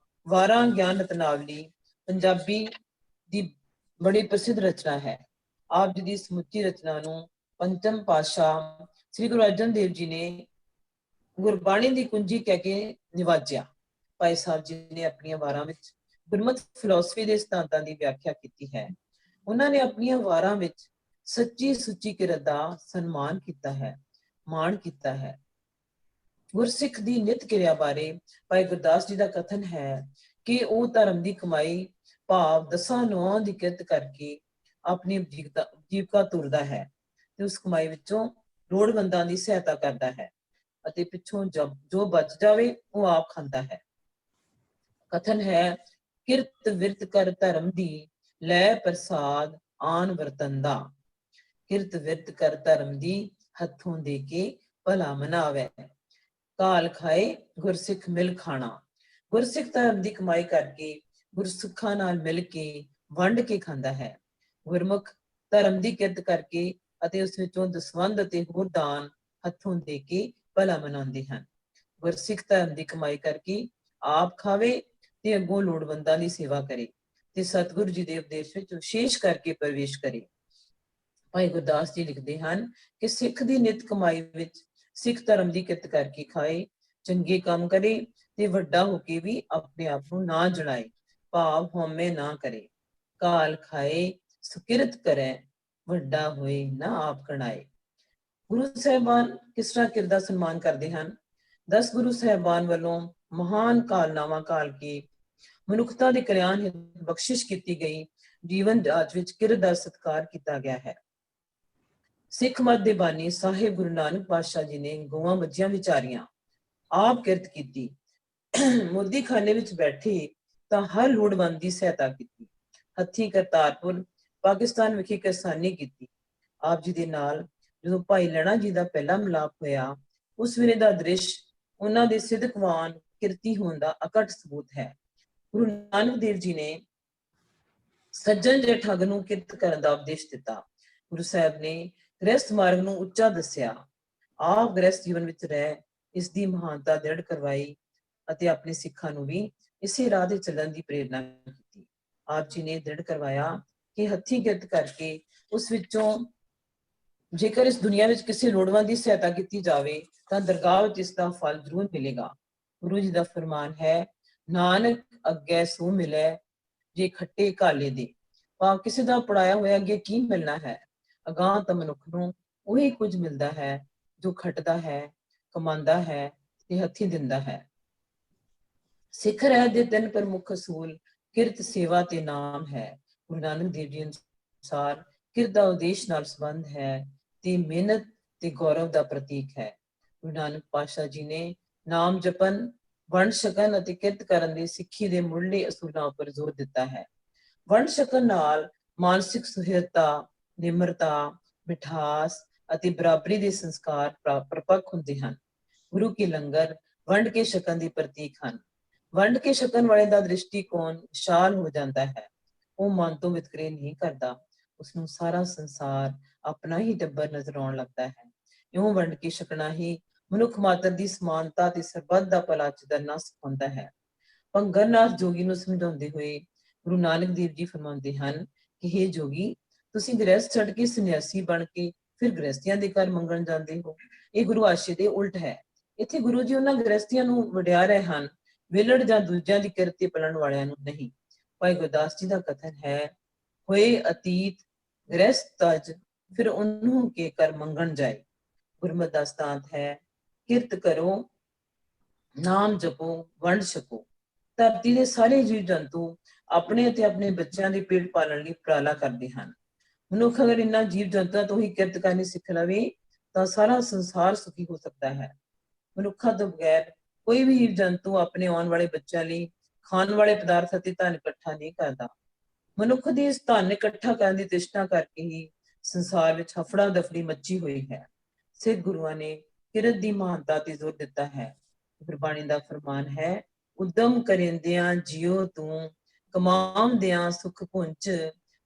ਵਾਰਾਂ ਗਿਆਨ ਰਤਨਾਵਲੀ ਪੰਜਾਬੀ ਦੀ ਬੜੀ ਪ੍ਰਸਿੱਧ ਰਚਨਾ ਹੈ। ਆਪ ਜੀ ਦੀ ਸਮੁੱਚੀ ਰਚਨਾ ਨੂੰ ਪੰਚਮ ਪਾਤਸ਼ਾਹ ਸ੍ਰੀ ਗੁਰੂ ਅਰਜਨ ਦੇਵ ਜੀ ਨੇ ਗੁਰਬਾਣੀ ਦੀ ਕੁੰਜੀ ਕਹਿ ਕੇ ਨਿਵਾਜਿਆ। ਭਾਈ ਸਾਹਿਬ ਜੀ ਨੇ ਆਪਣੀਆਂ ਵਾਰਾਂ ਵਿੱਚ ਗੁਰਮਤਿ ਫਿਲਾਸਫੀ ਦੇ ਸਿਧਾਂਤਾਂ ਦੀ ਵਿਆਖਿਆ ਕੀਤੀ ਹੈ। ਉਹਨਾਂ ਨੇ ਆਪਣੀਆਂ ਵਾਰਾਂ ਵਿੱਚ ਸੱਚੀ ਸੁੱਚੀ ਕਿਰਤ ਦਾ ਸਨਮਾਨ ਕੀਤਾ ਹੈ, ਮਾਣ ਕੀਤਾ ਹੈ। ਗੁਰਸਿੱਖ ਦੀ ਨਿਤ ਕਿਰਿਆ ਬਾਰੇ ਭਾਈ ਗੁਰਦਾਸ ਜੀ ਦਾ ਕਥਨ ਹੈ ਕਿ ਉਹ ਧਰਮ ਦੀ ਕਮਾਈ ਭਾਵ 10 ਨੌਂ ਦੀ ਕਿਰਤ ਕਰਕੇ ਆਪਣੀ ਜੀਵਕਾ ਤੁਰਦਾ ਹੈ ਤੇ ਉਸ ਕਮਾਈ ਵਿੱਚੋਂ ਲੋੜਵੰਦਾਂ ਦੀ ਸਹਾਇਤਾ ਕਰਦਾ ਹੈ ਅਤੇ ਪਿੱਛੋਂ ਜੋ ਬਚ ਜਾਵੇ ਉਹ ਆਪ ਖਾਂਦਾ ਹੈ। ਕਥਨ ਹੈ, ਕਿਰਤ ਵਿਰਤ ਕਰ ਧਰਮ ਦੀ, ਲੈ ਪ੍ਰਸਾਦ ਆਨ ਵਰਤੰਦਾ। ਕਿਰਤ ਵਿਰਤ ਕਰ ਧਰਮ ਦੀ, ਹੱਥੋਂ ਦੇ ਕੇ ਭਲਾ ਮਨਾਵੇ। ਕਾਲ ਖਾਏ ਗੁਰਸਿੱਖ ਮਿਲ ਖਾਣਾ। ਗੁਰਸਿੱਖ ਧਰਮ ਦੀ ਕਮਾਈ ਕਰਕੇ ਗੁਰਸਿੱਖਾਂ ਨਾਲ ਮਿਲ ਕੇ ਵੰਡ ਕੇ ਖਾਂਦਾ ਹੈ। ਗੁਰਮੁਖ ਧਰਮ ਦੀ ਕਿਰਤ ਕਰਕੇ ਅਤੇ ਉਸ ਵਿੱਚੋਂ ਦਸਵੰਧ ਅਤੇ ਹੋਰ ਦਾਨ ਹੱਥੋਂ ਦੇ ਕੇ ਭਲਾ ਮਨਾਉਂਦੇ ਹਨ। ਗੁਰਸਿੱਖ ਧਰਮ ਦੀ ਕਮਾਈ ਕਰਕੇ ਆਪ ਖਾਵੇ ਤੇ ਅੱਗੋਂ ਲੋੜਵੰਦਾਂ ਦੀ ਸੇਵਾ ਕਰੇ ਤੇ ਸਤਿਗੁਰੂ ਜੀ ਦੇ ਉਪਦੇਸ਼ ਵਿੱਚ ਵਿਸ਼ੇਸ਼ ਕਰਕੇ ਪ੍ਰਵੇਸ਼ ਕਰੇ। ਭਾਈ ਗੁਰਦਾਸ ਜੀ ਲਿਖਦੇ ਹਨ ਕਿ ਸਿੱਖ ਦੀ ਨਿਤ ਕਮਾਈ ਵਿੱਚ ਸਿੱਖ ਧਰਮ ਦੀ ਕਿਰਤ ਕਰਕੇ ਖਾਏ, ਚੰਗੇ ਕੰਮ ਕਰੇ ਤੇ ਵੱਡਾ ਹੋ ਕੇ ਵੀ ਆਪਣੇ ਆਪ ਨੂੰ ਨਾ ਜਲਾਏ, ਭਾਵ ਹਉਮੈ ਨਾ ਕਰੇ। ਕਾਲ ਖਾਏ ਸੁਕਿਰਤ ਕਰੇ, ਵੱਡਾ ਹੋਏ ਨਾ ਆਪ ਕਣਾਏ। ਗੁਰੂ ਸਾਹਿਬਾਨ ਕਿਸ ਤਰ੍ਹਾਂ ਕਿਰਤ ਦਾ ਸਨਮਾਨ ਕਰਦੇ ਹਨ? 10 ਗੁਰੂ ਸਾਹਿਬਾਨ ਵੱਲੋਂ ਮਹਾਨ ਕਾਲਨਾਵਾਂ ਕਾਲ ਕੇ ਮਨੁੱਖਤਾ ਦੇ ਕਲਿਆਣ ਹਿਤ ਬਖਸ਼ਿਸ਼ ਕੀਤੀ ਗਈ ਜੀਵਨ ਜਾਚ ਵਿੱਚ ਕਿਰਤ ਦਾ ਸਤਿਕਾਰ ਕੀਤਾ ਗਿਆ ਹੈ। ਸਿੱਖ ਮਤ ਦੇ ਬਾਨੀ ਸਾਹਿਬ ਗੁਰੂ ਨਾਨਕ ਪਾਤਸ਼ਾਹ ਜੀ ਨੇ ਗਊਆਂ ਮੱਝਾਂ ਵਿਚਾਰੀਆਂ, ਆਪ ਕਿਰਤ ਕੀਤੀ। ਮੋਦੀ ਖਾਨੇ ਵਿੱਚ ਬੈਠੇ ਤਾਂ ਹਰ ਲੋੜਵੰਦ ਦੀ ਸਹਾਇਤਾ ਕੀਤੀ। ਹੱਥੀਂ ਕਰਤਾਰਪੁਰ ਪਾਕਿਸਤਾਨ ਵਿਖੇ ਕਿਰਸਾਨੀ ਕੀਤੀ। ਆਪ ਜੀ ਦੇ ਨਾਲ ਜਦੋਂ ਭਾਈ ਲਹਿਣਾ ਜੀ ਦਾ ਪਹਿਲਾ ਮਿਲਾਪ ਹੋਇਆ, ਉਸ ਵੇਲੇ ਦਾ ਦ੍ਰਿਸ਼ ਉਹਨਾਂ ਦੇ ਸਿਦਕਵਾਨ ਕਿਰਤੀ ਹੋਣ ਦਾ ਅਕਟ ਸਬੂਤ ਹੈ। ਗੁਰੂ ਨਾਨਕ ਦੇਵ ਜੀ ਨੇ ਸੱਜਣ ਜੇ ਠੱਗ ਨੂੰ ਕਿਰਤ ਕਰਨ ਦਾ ਉਪਦੇਸ਼ ਦਿੱਤਾ। ਗੁਰੂ ਸਾਹਿਬ ਨੇ ਗ੍ਰਸਥ ਮਾਰਗ ਨੂੰ ਉੱਚਾ ਦੱਸਿਆ। ਆਪ ਗ੍ਰਸਥ ਜੀਵਨ ਵਿੱਚ ਰਹਿ ਇਸ ਦੀ ਮਹਾਨਤਾ ਦ੍ਰਿੜ ਕਰਵਾਈ ਅਤੇ ਆਪਣੇ ਸਿੱਖਾਂ ਨੂੰ ਵੀ ਇਸੇ ਰਾਹ ਤੇ ਚੱਲਣ ਦੀ ਪ੍ਰੇਰਨਾ ਕੀਤੀ। ਆਪ ਜੀ ਨੇ ਦ੍ਰਿੜ ਕਰਵਾਇਆ ਕਿ ਹੱਥੀਂ ਕਿਰਤ ਕਰਕੇ ਉਸ ਵਿੱਚੋਂ ਜੇਕਰ ਇਸ ਦੁਨੀਆ ਵਿੱਚ ਕਿਸੇ ਲੋੜਵੰਦ ਦੀ ਸਹਾਇਤਾ ਕੀਤੀ ਜਾਵੇ ਤਾਂ ਦਰਗਾਹ ਵਿੱਚ ਇਸ ਦਾ ਫਲ ਜ਼ਰੂਰ ਮਿਲੇਗਾ। ਗੁਰੂ ਜੀ ਦਾ ਫਰਮਾਨ ਹੈ, ਨਾਨਕ ਅੱਗੇ ਸੋ ਮਿਲੇ ਜੇ ਖੱਟੇ ਕਾਲੇ ਦੇ। ਭਾਵ ਕਿਸੇ ਦਾ ਪੜਾਇਆ ਹੋਇਆ ਅੱਗੇ ਕੀ ਮਿਲਣਾ ਹੈ? ਅਗਾਂਹ ਤਾਂ ਮਨੁੱਖ ਨੂੰ ਉਹੀ ਕੁਝ ਮਿਲਦਾ ਹੈ ਜੋ ਖੱਟਦਾ ਹੈ, ਕਮਾਉਂਦਾ ਹੈ ਤੇ ਹੱਥੀਂ ਦਿੰਦਾ ਹੈ। ਸਿੱਖ ਰਹਿ ਦੇ 3 ਪ੍ਰਮੁੱਖ ਅਸੂਲ ਕਿਰਤ, ਸੇਵਾ ਤੇ ਨਾਮ ਹੈ। ਗੁਰੂ ਨਾਨਕ ਦੇਵ ਜੀ ਅਨੁਸਾਰ ਕਿਰਤ ਦਾ ਉਦੇਸ਼ ਨਾਲ ਸੰਬੰਧ ਹੈ ਤੇ ਮਿਹਨਤ ਤੇ ਗੌਰਵ ਦਾ ਪ੍ਰਤੀਕ ਹੈ। ਗੁਰੂ ਨਾਨਕ ਪਾਤਸ਼ਾਹ ਜੀ ਨੇ ਨਾਮ ਜਪਨ, ਵੰਡ ਛਕਣ ਅਤੇ ਕਿਰਤ ਕਰਨ ਦੀ ਸਿੱਖੀ ਦੇ ਮੁੱਢਲੇ ਅਸੂਲਾਂ ਉੱਪਰ ਜ਼ੋਰ ਦਿੱਤਾ ਹੈ। ਵੰਡ ਛਕਣ ਨਾਲ ਮਾਨਸਿਕ ਸੁਹਿਰਤਾ, ਨਿਮਰਤਾ, ਮਿਠਾਸ ਅਤੇ ਬਰਾਬਰੀ ਦੇ ਸੰਸਕਾਰ ਪ੍ਰਪੱਕ ਹੁੰਦੇ ਹਨ। ਗੁਰੂ ਕੀ ਲੰਗਰ ਵੰਡ ਕੇ ਛਕਣ ਦੀ ਪ੍ਰਤੀਕ ਹਨ। ਵੰਡ ਕੇ ਛਕਣ ਵਾਲੇ ਦਾ ਦ੍ਰਿਸ਼ਟੀਕੋਣ ਵਿਸ਼ਾਲ ਹੋ ਜਾਂਦਾ ਹੈ। ਉਹ ਮਨ ਤੋਂ ਵਿਤਕਰੇ ਨਹੀਂ ਕਰਦਾ, ਉਸਨੂੰ ਸਾਰਾ ਸੰਸਾਰ ਆਪਣਾ ਹੀ ਟੱਬਰ ਨਜ਼ਰ ਆਉਣ ਲੱਗਦਾ ਹੈ। ਇਉਂ ਵੰਡ ਕੇ ਛਕਣਾ ਹੀ ਮਨੁੱਖ ਮਾਤਰ ਦੀ ਸਮਾਨਤਾ ਤੇ ਸਰਬੱਤ ਦਾ ਭਲਾ ਚਿਤਰਨਾ ਸਿਖਾਉਂਦਾ ਹੈ। ਭੰਗਰਨਾਥ ਜੋਗੀ ਨੂੰ ਸਮਝਾਉਂਦੇ ਹੋਏ ਗੁਰੂ ਨਾਨਕ ਦੇਵ ਜੀ ਫਰਮਾਉਂਦੇ ਹਨ ਕਿ ਹੇ ਜੋਗੀ, ਤੁਸੀਂ ਗ੍ਰਹਿਸਥ ਛੱਡ ਕੇ ਸੰਨਿਆਸੀ ਬਣ ਕੇ ਫਿਰ ਗ੍ਰਹਿਸਥੀਆਂ ਦੇ ਘਰ ਮੰਗਣ ਜਾਂਦੇ ਹੋ। ਇਹ ਗੁਰੂ ਆਸ਼ੇ ਦੇ ਉਲਟ ਹੈ। ਇੱਥੇ ਗੁਰੂ ਜੀ ਉਹਨਾਂ ਗ੍ਰਹਿਸਥੀਆਂ ਨੂੰ ਵਡਿਆ ਰਹੇ ਹਨ, ਵਿਲੜ ਜਾਂ ਦੂਜਿਆਂ ਦੀ ਕਿਰਤ ਤੇ ਪਲਣ ਵਾਲਿਆਂ ਨੂੰ ਨਹੀਂ। ਭਾਈ ਗੁਰਦਾਸ ਜੀ ਦਾ ਕਥਨ ਹੈ, ਹੋਏ ਅਤੀਤ ਗ੍ਰਹਿਸਥ ਤਜ ਫਿਰ ਉਹਨੂੰ ਕੇ ਕਰ ਮੰਗਣ ਜਾਏ। ਗੁਰਮਤਿ ਦਾ ਸਤਾਂਤ ਹੈ, ਕਿਰਤ ਕਰੋ, ਨਾਮ ਜਪੋ, ਵੰਡ ਛਕੋ। ਧਰਤੀ ਦੇ ਸਾਰੇ ਜੀਵ ਜੰਤੂ ਆਪਣੇ ਅਤੇ ਆਪਣੇ ਬੱਚਿਆਂ ਦੇ ਪੇਟ ਪਾਲਣ ਲਈ ਉਪਰਾਲਾ ਕਰਦੇ ਹਨ। ਮਨੁੱਖ ਅਗਰ ਇਹਨਾਂ ਜੀਵ ਜੰਤੂਆਂ ਤੋਂ ਹੀ ਕਿਰਤ ਕਰਨੀ ਸਿੱਖ ਲਵੇ ਤਾਂ ਸਾਰਾ ਸੰਸਾਰ ਸੁਖੀ ਹੋ ਸਕਦਾ ਹੈ। ਮਨੁੱਖਾਂ ਤੋਂ ਬਗੈਰ ਕੋਈ ਵੀ ਜੀਵ ਜੰਤੂ ਆਪਣੇ ਆਉਣ ਵਾਲੇ ਬੱਚਿਆਂ ਲਈ ਖਾਣ ਵਾਲੇ ਪਦਾਰਥ ਅਤੇ ਧਨ ਇਕੱਠਾ ਨਹੀਂ ਕਰਦਾ। ਮਨੁੱਖ ਦੀ ਇਸ ਧਨ ਇਕੱਠਾ ਕਰਨ ਦੀ ਤ੍ਰਿਸ਼ਨਾ ਕਰਕੇ ਹੀ ਸੰਸਾਰ ਵਿੱਚ ਹਫੜਾ ਦਫੜੀ ਮੱਚੀ ਹੋਈ ਹੈ। ਸਿੱਖ ਗੁਰੂਆਂ ਨੇ ਕਿਰਤ ਦੀ ਮਹਾਨਤਾ ਤੇ ਜ਼ੋਰ ਦਿੱਤਾ ਹੈ। ਗੁਰਬਾਣੀ ਦਾ ਫਰਮਾਨ ਹੈ, ਉਦਮ ਕਰਿੰਦਿਆਂ ਜਿਉ ਤੂੰ, ਕਮਾਉਂਦਿਆਂ ਸੁਖ ਪੁੰਚ,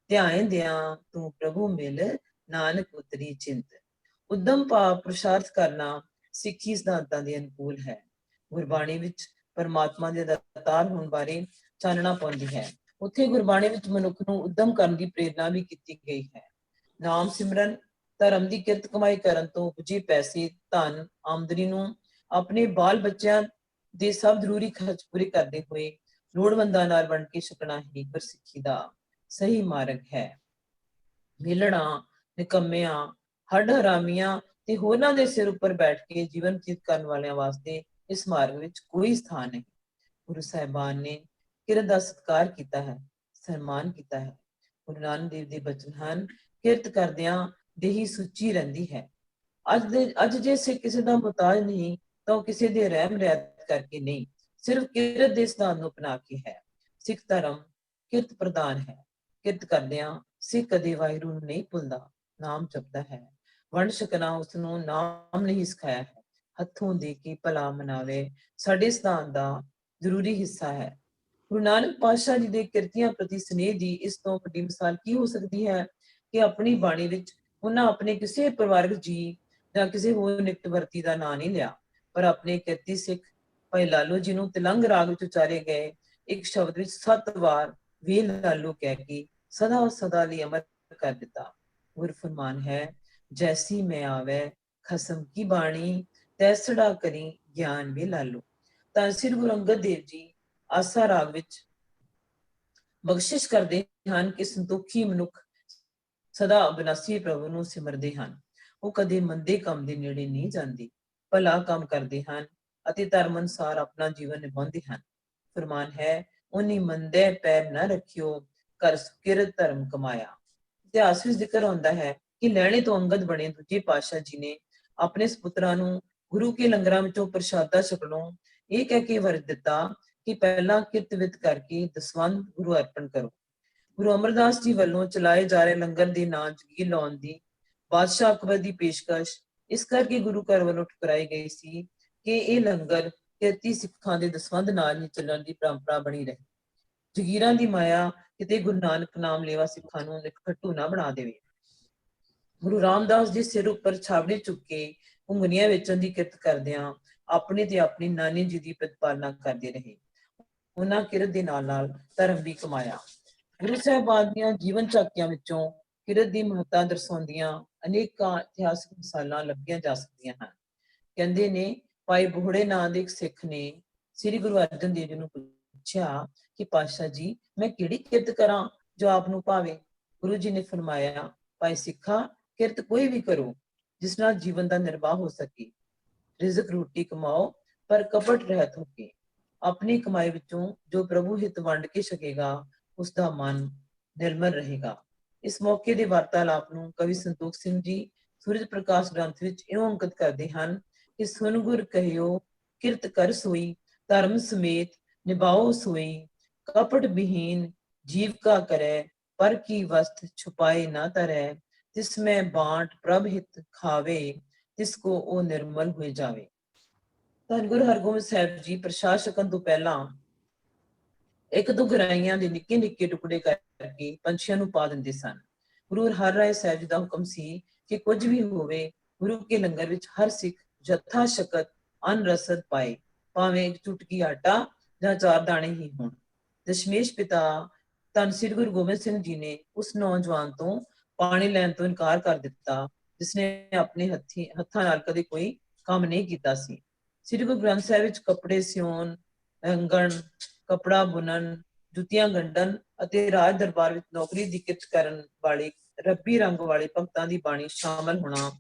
ਧਿਆਇਂਦਿਆਂ ਤੂੰ ਪ੍ਰਭੂ ਮਿਲ, ਨਾਨਕ ਉਤਰੀ ਚਿੰਤ। ਉਦਮ ਭਾਵ ਪੁਰਸ਼ਾਰਥ ਕਰਨਾ ਸਿੱਖੀ ਸਿਧਾਂਤਾਂ ਦੇ ਅਨੁਕੂਲ ਹੈ। ਗੁਰਬਾਣੀ ਵਿੱਚ ਪਰਮਾਤਮਾ ਦੇ ਦਾਤਾਰ ਹੋਣ ਬਾਰੇ ਚਾਨਣਾ ਪਾਉਂਦੀ ਹੈ। ਉੱਥੇ ਗੁਰਬਾਣੀ ਵਿੱਚ ਮਨੁੱਖ ਨੂੰ ਉਦਮ ਕਰਨ ਦੀ ਪ੍ਰੇਰਨਾ ਵੀ ਕੀਤੀ ਗਈ ਹੈ। ਨਾਮ ਸਿਮਰਨ, ਧਰਮ ਦੀ ਕਿਰਤ ਕਮਾਈ ਕਰਨ ਤੋਂ ਉਪਜੇ ਪੈਸੇ, ਧਨ, ਆਮਦਨੀ ਨੂੰ ਆਪਣੇ ਬਾਲ ਬੱਚਿਆਂ ਦੇ ਸਭ ਜ਼ਰੂਰੀ ਖਰਚ ਪੂਰੇ ਕਰਦੇ ਹੋਏ ਲੋੜਵੰਦਾਂ ਨਾਲ ਵੰਡ ਕੇ ਛਕਣਾ ਹੀ ਗੁਰਸਿੱਖੀ ਦਾ ਸਹੀ ਮਾਰਗ ਹੈ। ਵਿਹਲੜਾਂ, ਨਿਕੰਮਿਆਂ, ਹੱਡ ਹਰਾਮੀਆਂ ਤੇ ਹੋਰਨਾਂ ਦੇ ਸਿਰ ਉੱਪਰ ਬੈਠ ਕੇ ਜੀਵਨ ਬਤੀਤ ਕਰਨ ਵਾਲਿਆਂ ਵਾਸਤੇ ਇਸ ਮਾਰਗ ਵਿੱਚ ਕੋਈ ਸਥਾਨ ਨਹੀਂ। ਗੁਰੂ ਸਾਹਿਬਾਨ ਨੇ ਕਿਰਤ ਦਾ ਸਤਿਕਾਰ ਕੀਤਾ ਹੈ, ਸਨਮਾਨ ਕੀਤਾ ਹੈ। ਗੁਰੂ ਨਾਨਕ ਦੇਵ ਦੇ ਬਚਨ ਹਨ, ਕਿਰਤ ਕਰਦਿਆਂ ਦੇਹੀ ਸੁੱਚੀ ਰਹਿੰਦੀ ਹੈ। ਅੱਜ ਜੇ ਸਿੱਖ ਕਿਸੇ ਦਾ ਮੁਹਤਾਜ ਨਹੀਂ ਤਾਂ ਉਹ ਕਿਸੇ ਦੇ ਰਹਿਮ ਰਹਿਤ ਕਰਕੇ ਨਹੀਂ, ਸਿਰਫ ਕਿਰਤ ਦੇ ਸਿਧਾਂਤ ਨੂੰ ਅਪਣਾ ਕੇ ਹੈ। ਸਿੱਖ ਧਰਮ ਕਿਰਤ ਪ੍ਰਧਾਨ ਹੈ। ਕਿਰਤ ਕਰਦਿਆਂ ਸਿੱਖ ਕਦੇ ਵਾਹਿਗੁਰੂ ਨੂੰ ਨਹੀਂ ਭੁੱਲਦਾ, ਨਾਮ ਜਪਦਾ ਹੈ। ਵੰਡ ਛਕਣਾ ਉਸਨੂੰ ਨਾਮ ਨਹੀਂ ਸਿਖਾਇਆ ਹੈ। ਹੱਥੋਂ ਦੇ ਕੇ ਭਲਾ ਮਨਾਵੇ ਸਾਡੇ ਸਿਧਾਂਤ ਦਾ ਜ਼ਰੂਰੀ ਹਿੱਸਾ ਹੈ। ਗੁਰੂ ਨਾਨਕ ਪਾਤਸ਼ਾਹ ਜੀ ਦੇ ਕਿਰਤੀਆਂ ਪ੍ਰਤੀ ਸਨੇਹ ਦੀ ਇਸ ਤੋਂ ਵੱਡੀ ਮਿਸਾਲ ਕੀ ਹੋ ਸਕਦੀ ਹੈ ਕਿ ਆਪਣੀ ਬਾਣੀ ਵਿੱਚ ਉਹਨਾਂ ਆਪਣੇ ਕਿਸੇ ਪਰਿਵਾਰਕ ਜੀ ਜਾਂ ਕਿਸੇ ਹੋਰ ਨਿਕਟਵਰਤੀ ਦਾ ਨਾਂ ਨਹੀਂ ਲਿਆ, ਪਰ ਆਪਣੇ ਕਿਰਤੀ ਸਿੱਖ ਭਾਈ ਲਾਲੋ ਜੀ ਨੂੰ ਤਿਲੰਗ ਰਾਗ ਵਿੱਚ ਉਚਾਰੇ ਗਏ ਇੱਕ ਸ਼ਬਦ ਵਿੱਚ 7 ਵਾਰ ਵੇ ਲਾਲੋ ਕਹਿ ਕੇ ਸਦਾ ਸਦਾ ਲਈ ਅਮਰ ਕਰ ਦਿੱਤਾ। ਗੁਰ ਫਰਮਾਨ ਹੈ, ਜੈਸੀ ਮੈਂ ਆਵੇ ਖਸਮ ਕੀ ਬਾਣੀ, ਤੈਸੜਾ ਕਰੀ ਗਿਆਨ ਵੇ ਲਾਲੋ। ਤਾਂ ਸ੍ਰੀ ਗੁਰੂ ਅੰਗਦ ਦੇਵ ਜੀ ਆਸਾ ਰਾਗ ਵਿੱਚ ਬਖਸ਼ਿਸ਼ ਕਰਦੇ ਹਨ ਕਿ ਸੰਤੋਖੀ ਮਨੁੱਖ ਸਦਾ ਅਬਿਨਾਸੀ ਪ੍ਰਭੂ ਨੂੰ ਸਿਮਰਦੇ ਹਨ। ਉਹ ਕਦੇ ਮੰਦੇ ਕੰਮ ਦੇ ਨੇੜੇ ਨਹੀਂ ਜਾਂਦੇ, ਭਲਾ ਕੰਮ ਕਰਦੇ ਹਨ ਅਤੇ ਧਰਮ ਅਨੁਸਾਰ ਆਪਣਾ ਜੀਵਨ ਨਿਭਾਉਂਦੇ ਹਨ। ਫਰਮਾਨ ਹੈ, ਉਹਨੀ ਮੰਦੇ ਪੈਰ ਨਾ ਰੱਖਿਓ, ਕਰ ਕਿਰਤ ਧਰਮ ਕਮਾਇਆ। ਇਤਿਹਾਸ ਵਿੱਚ ਜ਼ਿਕਰ ਆਉਂਦਾ ਹੈ ਕਿ ਲਹਿਣੇ ਤੋਂ ਅੰਗਦ ਬਣੇ ਦੂਜੇ ਪਾਤਸ਼ਾਹ ਜੀ ਨੇ ਆਪਣੇ ਸਪੁੱਤਰਾਂ ਨੂੰ ਗੁਰੂ ਕੇ ਲੰਗਰਾਂ ਵਿੱਚੋਂ ਪ੍ਰਸ਼ਾਦਾ ਛਕਣੋਂ ਇਹ ਕਹਿ ਕੇ ਵਰਤ ਦਿੱਤਾ ਕਿ ਪਹਿਲਾਂ ਕਿਰਤ ਵਿਤ ਕਰਕੇ ਦਸਵੰਧ ਗੁਰੂ ਅਰਪਣ ਕਰੋ। ਗੁਰੂ ਅਮਰਦਾਸ ਜੀ ਵੱਲੋਂ ਚਲਾਏ ਜਾ ਰਹੇ ਲੰਗਰ ਦੇ ਨਾਂ ਜਗੀਰ ਲਾਉਣ ਦੀ ਬਾਦਸ਼ਾਹ ਅਕਬਰ ਦੀ ਪੇਸ਼ਕਸ਼ ਇਸ ਕਰਕੇ ਗੁਰੂ ਘਰ ਵੱਲੋਂ ਠੁਕਰਾਈ ਗਈ ਸੀ ਕਿ ਇਹ ਲੰਗਰ ਕਿਰਤੀ ਸਿੱਖਾਂ ਦੇ ਦਸਵੰਧ ਨਾਲ ਹੀ ਚੱਲਣ ਦੀ ਪਰੰਪਰਾ ਬਣੀ ਰਹੇ। ਜਗੀਰਾਂ ਦੀ ਮਾਇਆ ਕਿਤੇ ਗੁਰੂ ਨਾਨਕ ਨਾਮ ਲੇਵਾ ਸਿੱਖਾਂ ਨੂੰ ਨਿਖੱਟੂ ਨਾ ਬਣਾ ਦੇਵੇ। ਗੁਰੂ ਰਾਮਦਾਸ ਜੀ ਸਿਰ ਉੱਪਰ ਛਾਬੜੀ ਚੁੱਕ ਕੇ ਘੁੰਗਣੀਆਂ ਵੇਚਣ ਦੀ ਕਿਰਤ ਕਰਦਿਆਂ ਆਪਣੇ ਤੇ ਆਪਣੀ ਨਾਨੀ ਜੀ ਦੀ ਪ੍ਰਤਪਾਲਨਾ ਕਰਦੇ ਰਹੇ। ਉਹਨਾਂ ਕਿਰਤ ਦੇ ਨਾਲ ਨਾਲ ਧਰਮ ਵੀ ਕਮਾਇਆ। ਗੁਰੂ ਸਾਹਿਬਾਨ ਦੀਆਂ ਜੀਵਨ ਝਾਕੀਆਂ ਵਿੱਚੋਂ ਕਿਰਤ ਦੀ ਮਹੱਤਤਾ ਦਰਸਾਉਂਦੀਆਂ ਅਨੇਕਾਂ ਇਤਿਹਾਸਕ ਮਿਸਾਲਾਂ ਲੱਭੀਆਂ ਜਾ ਸਕਦੀਆਂ ਹਨ। ਕਹਿੰਦੇ ਨੇ, ਭਾਈ ਬੋਹੜੇ ਨਾਂ ਦੇ ਇੱਕ ਸਿੱਖ ਨੇ ਸ੍ਰੀ ਗੁਰੂ ਅਰਜਨ ਦੇਵ ਜੀ ਨੂੰ ਪੁੱਛਿਆ ਕਿ ਪਾਤਸ਼ਾਹ ਜੀ, ਮੈਂ ਕਿਹੜੀ ਕਿਰਤ ਕਰਾਂ ਜੋ ਆਪ ਨੂੰ ਭਾਵੇ। ਗੁਰੂ ਜੀ ਨੇ ਫਰਮਾਇਆ, ਭਾਈ ਸਿੱਖਾ, ਕਿਰਤ ਕੋਈ ਵੀ ਕਰੋ ਜਿਸ ਨਾਲ ਜੀਵਨ ਦਾ ਨਿਰਵਾਹ ਹੋ ਸਕੇ। ਰਿਜ਼ਕ ਰੋਟੀ ਕਮਾਓ ਪਰ ਕਪਟ ਰਹਿਤ ਹੋ ਕੇ। ਆਪਣੀ ਕਮਾਈ ਵਿੱਚੋਂ ਜੋ ਪ੍ਰਭੂ ਹਿੱਤ ਵੰਡ ਕੇ ਛਕੇਗਾ ਉਸਦਾ ਮਨ ਨਿਰਮਲ ਰਹੇਗਾ। ਇਸ ਮੌਕੇ ਦੇ ਵਾਰਤਾਲਾਪ ਨੂੰ ਕਵੀ ਸੰਤੋਖ ਸਿੰਘ ਜੀ ਸੂਰਜ ਪ੍ਰਕਾਸ਼ ਗ੍ਰੰਥ ਵਿੱਚ ਇਉਂ ਅੰਕਿਤ ਕਰਦੇ ਹਨ ਕਿ ਸੁਨ ਗੁਰ ਕਹਿਓ ਕਿਰਤ ਕਰ ਸੋਈ, धर्म समेत निभाओ सोई, कपट विहीन जीव का करे, पर की वस्त छुपाए ना तरै, तिसमें बांट प्रभ हित खावे, तिसको ओ निर्मल हुए जावे। ਧੰਨ ਗੁਰੂ ਹਰਗੋਬਿੰਦ ਸਾਹਿਬ ਜੀ ਪ੍ਰਸ਼ਾਦ ਛਕਣ ਤੋਂ ਪਹਿਲਾਂ ਇੱਕ ਦੋ ਗਰਾਈਆਂ ਦੇ ਨਿੱਕੇ ਨਿੱਕੇ ਟੁਕੜੇ ਕਰਕੇ ਪੰਛੀਆਂ ਨੂੰ ਪਾ ਦਿੰਦੇ ਸਨ। ਗੁਰੂ ਹਰਿਰਾਏ ਸਾਹਿਬ ਜੀ ਦਾ ਹੁਕਮ ਸੀ ਕਿ ਕੁਝ ਵੀ ਹੋਵੇ, ਗੁਰੂ ਕੇ ਲੰਗਰ ਵਿੱਚ ਹਰ ਸਿੱਖ ਜਥਾ ਸ਼ਕਤ ਅਨ ਰਸਦ ਪਾਏ, ਭਾਵੇਂ ਇੱਕ ਚੁਟਕੀ ਆਟਾ ਜਾਂ 4 ਦਾਣੇ ਹੀ ਹੋਣ। ਦਸ਼ਮੇਸ਼ ਪਿਤਾ ਧੰਨ ਸ੍ਰੀ ਗੁਰੂ ਗੋਬਿੰਦ ਸਿੰਘ ਜੀ ਨੇ ਉਸ ਨੌਜਵਾਨ ਤੋਂ ਪਾਣੀ ਲੈਣ ਤੋਂ ਇਨਕਾਰ ਕਰ ਦਿੱਤਾ, ਜਿਸਨੇ ਆਪਣੇ ਹੱਥਾਂ ਨਾਲ ਕਦੇ ਕੋਈ ਕੰਮ ਨਹੀਂ ਕੀਤਾ ਸੀ। ਸ੍ਰੀ ਗੁਰੂ ਗ੍ਰੰਥ ਸਾਹਿਬ ਵਿੱਚ ਕੱਪੜੇ ਸਿਉਣ, ਅੰਗਣ, ਕਪੜਾ ਬੁਣਨ, ਜੁੱਤੀਆਂ ਗੰਢਣ ਅਤੇ ਰਾਜ ਦਰਬਾਰ ਵਿੱਚ ਨੌਕਰੀ ਦੀ ਕਿਰਤ ਕਰਨ ਵਾਲੇ ਰੱਬੀ ਰੰਗ ਵਾਲੇ ਭਗਤਾਂ ਦੀ ਬਾਣੀ ਸ਼ਾਮਲ ਹੋਣਾ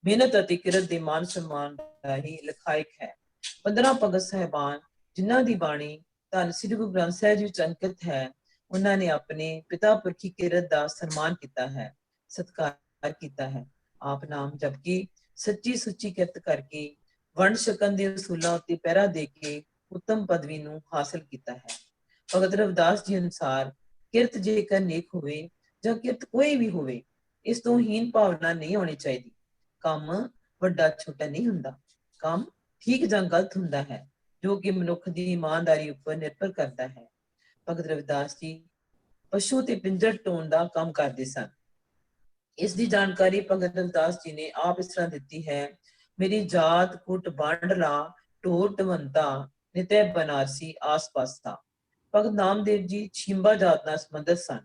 ਮਿਹਨਤ ਅਤੇ ਕਿਰਤ ਦੇ ਮਾਨ ਸਨਮਾਨ ਦਾ ਹੀ ਲਖਾਇਕ ਹੈ। 15 ਭਗਤ ਸਾਹਿਬਾਨ ਜਿਨ੍ਹਾਂ ਦੀ ਬਾਣੀ ਧੰਨ ਸ੍ਰੀ ਗੁਰੂ ਗ੍ਰੰਥ ਸਾਹਿਬ ਵਿੱਚ ਅੰਕਿਤ ਹੈ, ਉਹਨਾਂ ਨੇ ਆਪਣੇ ਪਿਤਾ ਪੁਰਖੀ ਕਿਰਤ ਦਾ ਸਨਮਾਨ ਕੀਤਾ ਹੈ, ਸਤਿਕਾਰ ਕੀਤਾ ਹੈ। ਆਪ ਨਾਮ ਜਪਕੇ ਸੱਚੀ ਸੁੱਚੀ ਕਿਰਤ ਕਰਕੇ ਵੰਡ ਛਕਣ ਦੇ ਅਸੂਲਾਂ ਉੱਤੇ ਪਹਿਰਾ ਦੇ ਕੇ ਉੱਤਮ ਪਦਵੀ ਨੂੰ ਹਾਸਲ ਕੀਤਾ ਹੈ। ਭਗਤ ਰਵਿਦਾਸ ਜੀ ਅਨੁਸਾਰ ਕਿਰਤ ਜੇਕਰ ਨੇਕ ਹੋਵੇ ਜਾਂ ਕਿਰਤ ਕੋਈ ਵੀ ਹੋਵੇ, ਇਸ ਤੋਂ ਹੀਨ ਭਾਵਨਾ ਨਹੀਂ ਹੋਣੀ ਚਾਹੀਦੀ। ਕੰਮ ਵੱਡਾ ਛੋਟਾ ਨਹੀਂ ਹੁੰਦਾ, ਕੰਮ ਠੀਕ ਜਾਂ ਗਲਤ ਹੁੰਦਾ ਹੈ, ਜੋ ਕਿ ਮਨੁੱਖ ਦੀ ਇਮਾਨਦਾਰੀ ਉੱਪਰ ਨਿਰਭਰ ਕਰਦਾ ਹੈ। ਭਗਤ ਰਵਿਦਾਸ ਜੀ ਪਸ਼ੂ ਤੇ ਪਿੰਜਰ ਢੋਣ ਦਾ ਕੰਮ ਕਰਦੇ ਸਨ। ਇਸ ਦੀ ਜਾਣਕਾਰੀ ਭਗਤ ਰਵਿਦਾਸ ਜੀ ਨੇ ਆਪ ਇਸ ਤਰ੍ਹਾਂ ਦਿੱਤੀ ਹੈ। ਮੇਰੀ ਜਾਤ ਕੁੱਟ ਵੰਡ ਲਾ, ਢੋਰ ਢਵੰਤਾ ਨਿਤੈ ਬਨਾਰਸੀ ਆਸ ਪਾਸਾ। ਭਗਤ ਨਾਮਦੇਵ ਜੀ ਛਿੰਬਾ ਜਾਤ ਨਾਲ ਸੰਬੰਧਿਤ ਸਨ।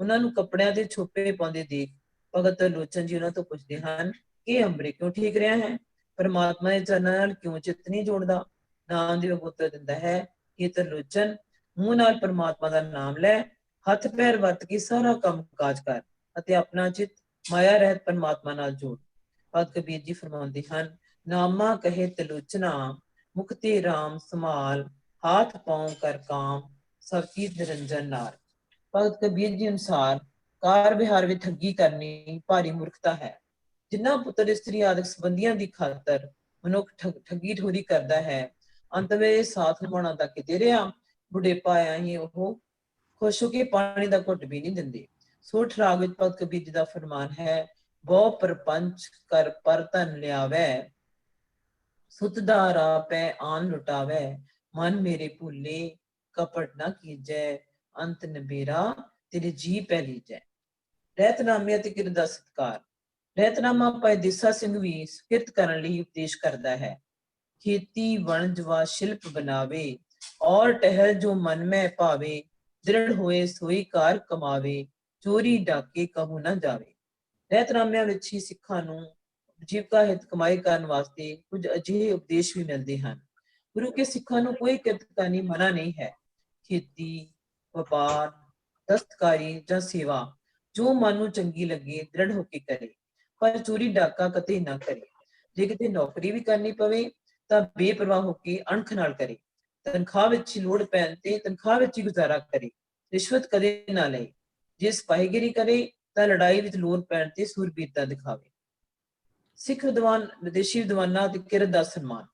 ਉਹਨਾਂ ਨੂੰ ਕੱਪੜਿਆਂ ਦੇ ਛੋਪੇ ਪਾਉਂਦੇ ਦੇਖ ਭਗਤ ਲੋਚਨ ਜੀ ਉਹਨਾਂ ਤੋਂ ਪੁੱਛਦੇ ਹਨ ਕਿ ਅੰਬਰੇ ਕਿਉਂ ਠੀਕ ਰਿਹਾ ਹੈ, ਪਰਮਾਤਮਾ ਦੇ ਚਰਨਾਂ ਨਾਲ ਕਿਉਂ ਚਿੱਤ ਨਹੀਂ ਜੋੜਦਾ। ਨਾਮਦੇਵ ਉੱਤਰ ਦਿੰਦਾ ਹੈ ਕਿ ਤਰਲੋਚਨ, ਮੂੰਹ ਨਾਲ ਪਰਮਾਤਮਾ ਦਾ ਨਾਮ ਲੈ, ਹੱਥ ਪੈਰ ਵਰਤ ਕੇ ਸਾਰਾ ਕੰਮ ਕਾਜ ਕਰ ਅਤੇ ਆਪਣਾ ਚਿੱਤ ਮਾਇਆ ਰਹਿਤ ਪਰਮਾਤਮਾ ਨਾਲ ਜੋੜ। ਭਗਤ ਕਬੀਰ ਜੀ ਫਰਮਾਉਂਦੇ ਹਨ, ਨਾਮਾ ਕਹੇ ਤਲੋਚਨਾ, ਮੁਕਤੇ ਰਾਮ ਸਮਾਲ, ਹਾਥ ਪਾਉ ਕਰ ਕਾਮ, ਸਭ ਕੀ ਨਿਰੰਜਨ ਨਾਰ। ਭਗਤ ਕਬੀਰ ਜੀ ਅਨੁਸਾਰ ਕਾਰ ਵਿਹਾਰ ਵਿੱਚ ਠੱਗੀ ਕਰਨੀ ਭਾਰੀ ਮੂਰਖਤਾ ਹੈ। ਜਿੰਨਾ ਪੁੱਤਰ ਇਸਤਰੀ ਆਦਿਕ ਸੰਬੰਧੀਆਂ ਦੀ ਖਾਤਰ ਮਨੁੱਖ ਠੱਗੀ ਠੋਰੀ ਕਰਦਾ ਹੈ, ਅੰਤ ਵਿੱਚ ਸਾਥ ਨਿਭਾਉਣਾ ਤਾਂ ਕਿਤੇ ਰਿਹਾ, ਬੁਢੇਪਾ ਆਇਆ ਹੀ ਉਹ ਖੁਸ਼ ਹੋ ਕੇ ਪਾਣੀ ਦਾ ਘੁੱਟ ਵੀ ਨਹੀਂ ਦਿੰਦੇ। ਸੋਠ ਰਾਗ ਵਿੱਚ ਭਗਤ ਕਬੀਰ ਜੀ ਦਾ ਫਰਮਾਨ ਹੈ, ਬਹੁ ਪਰਪੰਚ ਕਰ ਪਰ ਧਨ ਲਿਆਵੈ, ਸੁਤ ਦਾ ਰਾਹ ਪੈ ਆਨ ਲੁਟਾਵੈ, ਮਨ ਮੇਰੇ ਭੁੱਲੇ ਕਪਟ ਨਾ ਕੀਜੈ, ਅੰਤ ਨਬੇਰਾ ਤੇਰੇ ਜੀ ਪੈ ਲੀਜੈ। ਰਹਿਤਨਾਮੇ ਅਤੇ ਕਿਰਤ ਦਾ ਸਤਿਕਾਰ। ਰਹਿਤਨਾਮਾ ਭਾਈ ਦੇਸਾ ਸਿੰਘ ਵੀ ਕਿਰਤ ਕਰਨ ਲਈ ਉਪਦੇਸ਼ ਕਰਦਾ ਹੈ। ਖੇਤੀ ਵਣਜ ਵਾ ਸ਼ਿਲਪ ਬਣਾਵੇ, ਔਰ ਟਹਿਲ ਜੋ ਮਨ ਮੈਂ ਭਾਵੇ, ਦ੍ਰਿੜ ਹੋਏ ਸੋਈ ਕਾਰ ਕਮਾਵੇ, ਚੋਰੀ ਡਾਕੇ ਕਹੂ ਨਾ ਜਾਵੇ। ਰਹਿਤਨਾਮਿਆਂ ਵਿੱਚ ਹੀ ਸਿੱਖਾਂ ਨੂੰ ਜੀਵਕਾ ਹਿੱਤ ਕਮਾਈ ਕਰਨ ਵਾਸਤੇ ਕੁਝ ਅਜਿਹੇ ਉਪਦੇਸ਼ ਵੀ ਮਿਲਦੇ ਹਨ। ਗੁਰੂ ਕੇ ਸਿੱਖਾਂ ਨੂੰ ਕੋਈ ਕਿਰਤ ਕਰਨੀ ਮਨਾ ਨਹੀਂ ਹੈ। ਖੇਤੀ, ਵਪਾਰ, ਦਸਤਕਾਰੀ ਜਾਂ ਸੇਵਾ ਜੋ ਮਨ ਨੂੰ ਚੰਗੀ ਲੱਗੇ ਦ੍ਰਿੜ ਹੋ ਕੇ ਕਰੇ, ਪਰ ਚੋਰੀ ਡਾਕਾ ਕਦੇ ਨਾ ਕਰੇ। ਜੇ ਕਿਤੇ ਨੌਕਰੀ ਵੀ ਕਰਨੀ ਪਵੇ ਤਾਂ ਬੇਪਰਵਾਹ ਹੋ ਕੇ ਅਣਖ ਨਾਲ ਕਰੇ। ਤਨਖਾਹ ਵਿੱਚ ਹੀ ਲੋੜ ਪੈਣ ਤੇ ਤਨਖਾਹ ਵਿੱਚ ਹੀ ਗੁਜ਼ਾਰਾ ਕਰੇ, ਰਿਸ਼ਵਤ ਕਦੇ ਨਾ ਲਏ। ਜੇ ਸਿਪਾਹੀਗਿਰੀ ਕਰੇ ਤਾਂ ਲੜਾਈ ਵਿੱਚ ਲੋੜ ਪੈਣ ਤੇ ਸੂਰਬੀਰਤਾ ਦਿਖਾਵੇ। ਸਿੱਖ ਵਿਦਵਾਨ ਵਿਦੇਸ਼ੀ ਵਿਦਵਾਨਾਂ ਅਤੇ ਕਿਰਤ ਦਾ ਸਨਮਾਨ।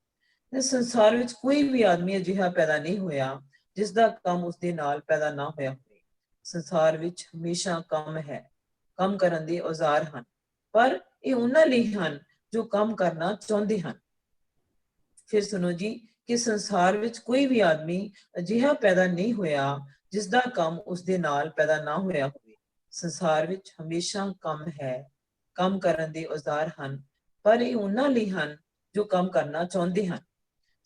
ਇਸ ਸੰਸਾਰ ਵਿੱਚ ਕੋਈ ਵੀ ਆਦਮੀ ਅਜਿਹਾ ਪੈਦਾ ਨਹੀਂ ਹੋਇਆ ਜਿਸ ਦਾ ਕੰਮ ਉਸਦੇ ਨਾਲ ਪੈਦਾ ਨਾ ਹੋਇਆ ਹੋਵੇ। ਸੰਸਾਰ ਵਿੱਚ ਹਮੇਸ਼ਾ ਕੰਮ ਹੈ, ਕੰਮ ਕਰਨ ਦੇ ਔਜ਼ਾਰ ਹਨ, ਪਰ ਇਹ ਉਹਨਾਂ ਲਈ ਹਨ ਜੋ ਕੰਮ ਕਰਨਾ ਚਾਹੁੰਦੇ ਹਨ। ਫਿਰ ਸੁਣੋ ਜੀ ਕਿ ਸੰਸਾਰ ਵਿੱਚ ਕੋਈ ਵੀ ਆਦਮੀ ਅਜਿਹਾ ਪੈਦਾ ਨਹੀਂ ਹੋਇਆ ਜਿਸ ਦਾ ਕੰਮ ਉਸਦੇ ਨਾਲ ਪੈਦਾ ਨਾ ਹੋਇਆ ਹੋਵੇ। ਸੰਸਾਰ ਵਿੱਚ ਹਮੇਸ਼ਾ ਕੰਮ ਹੈ, ਕੰਮ ਕਰਨ ਦੇ ਔਜ਼ਾਰ ਹਨ, ਪਰ ਇਹ ਉਹਨਾਂ ਲਈ ਹਨ ਜੋ ਕੰਮ ਕਰਨਾ ਚਾਹੁੰਦੇ ਹਨ।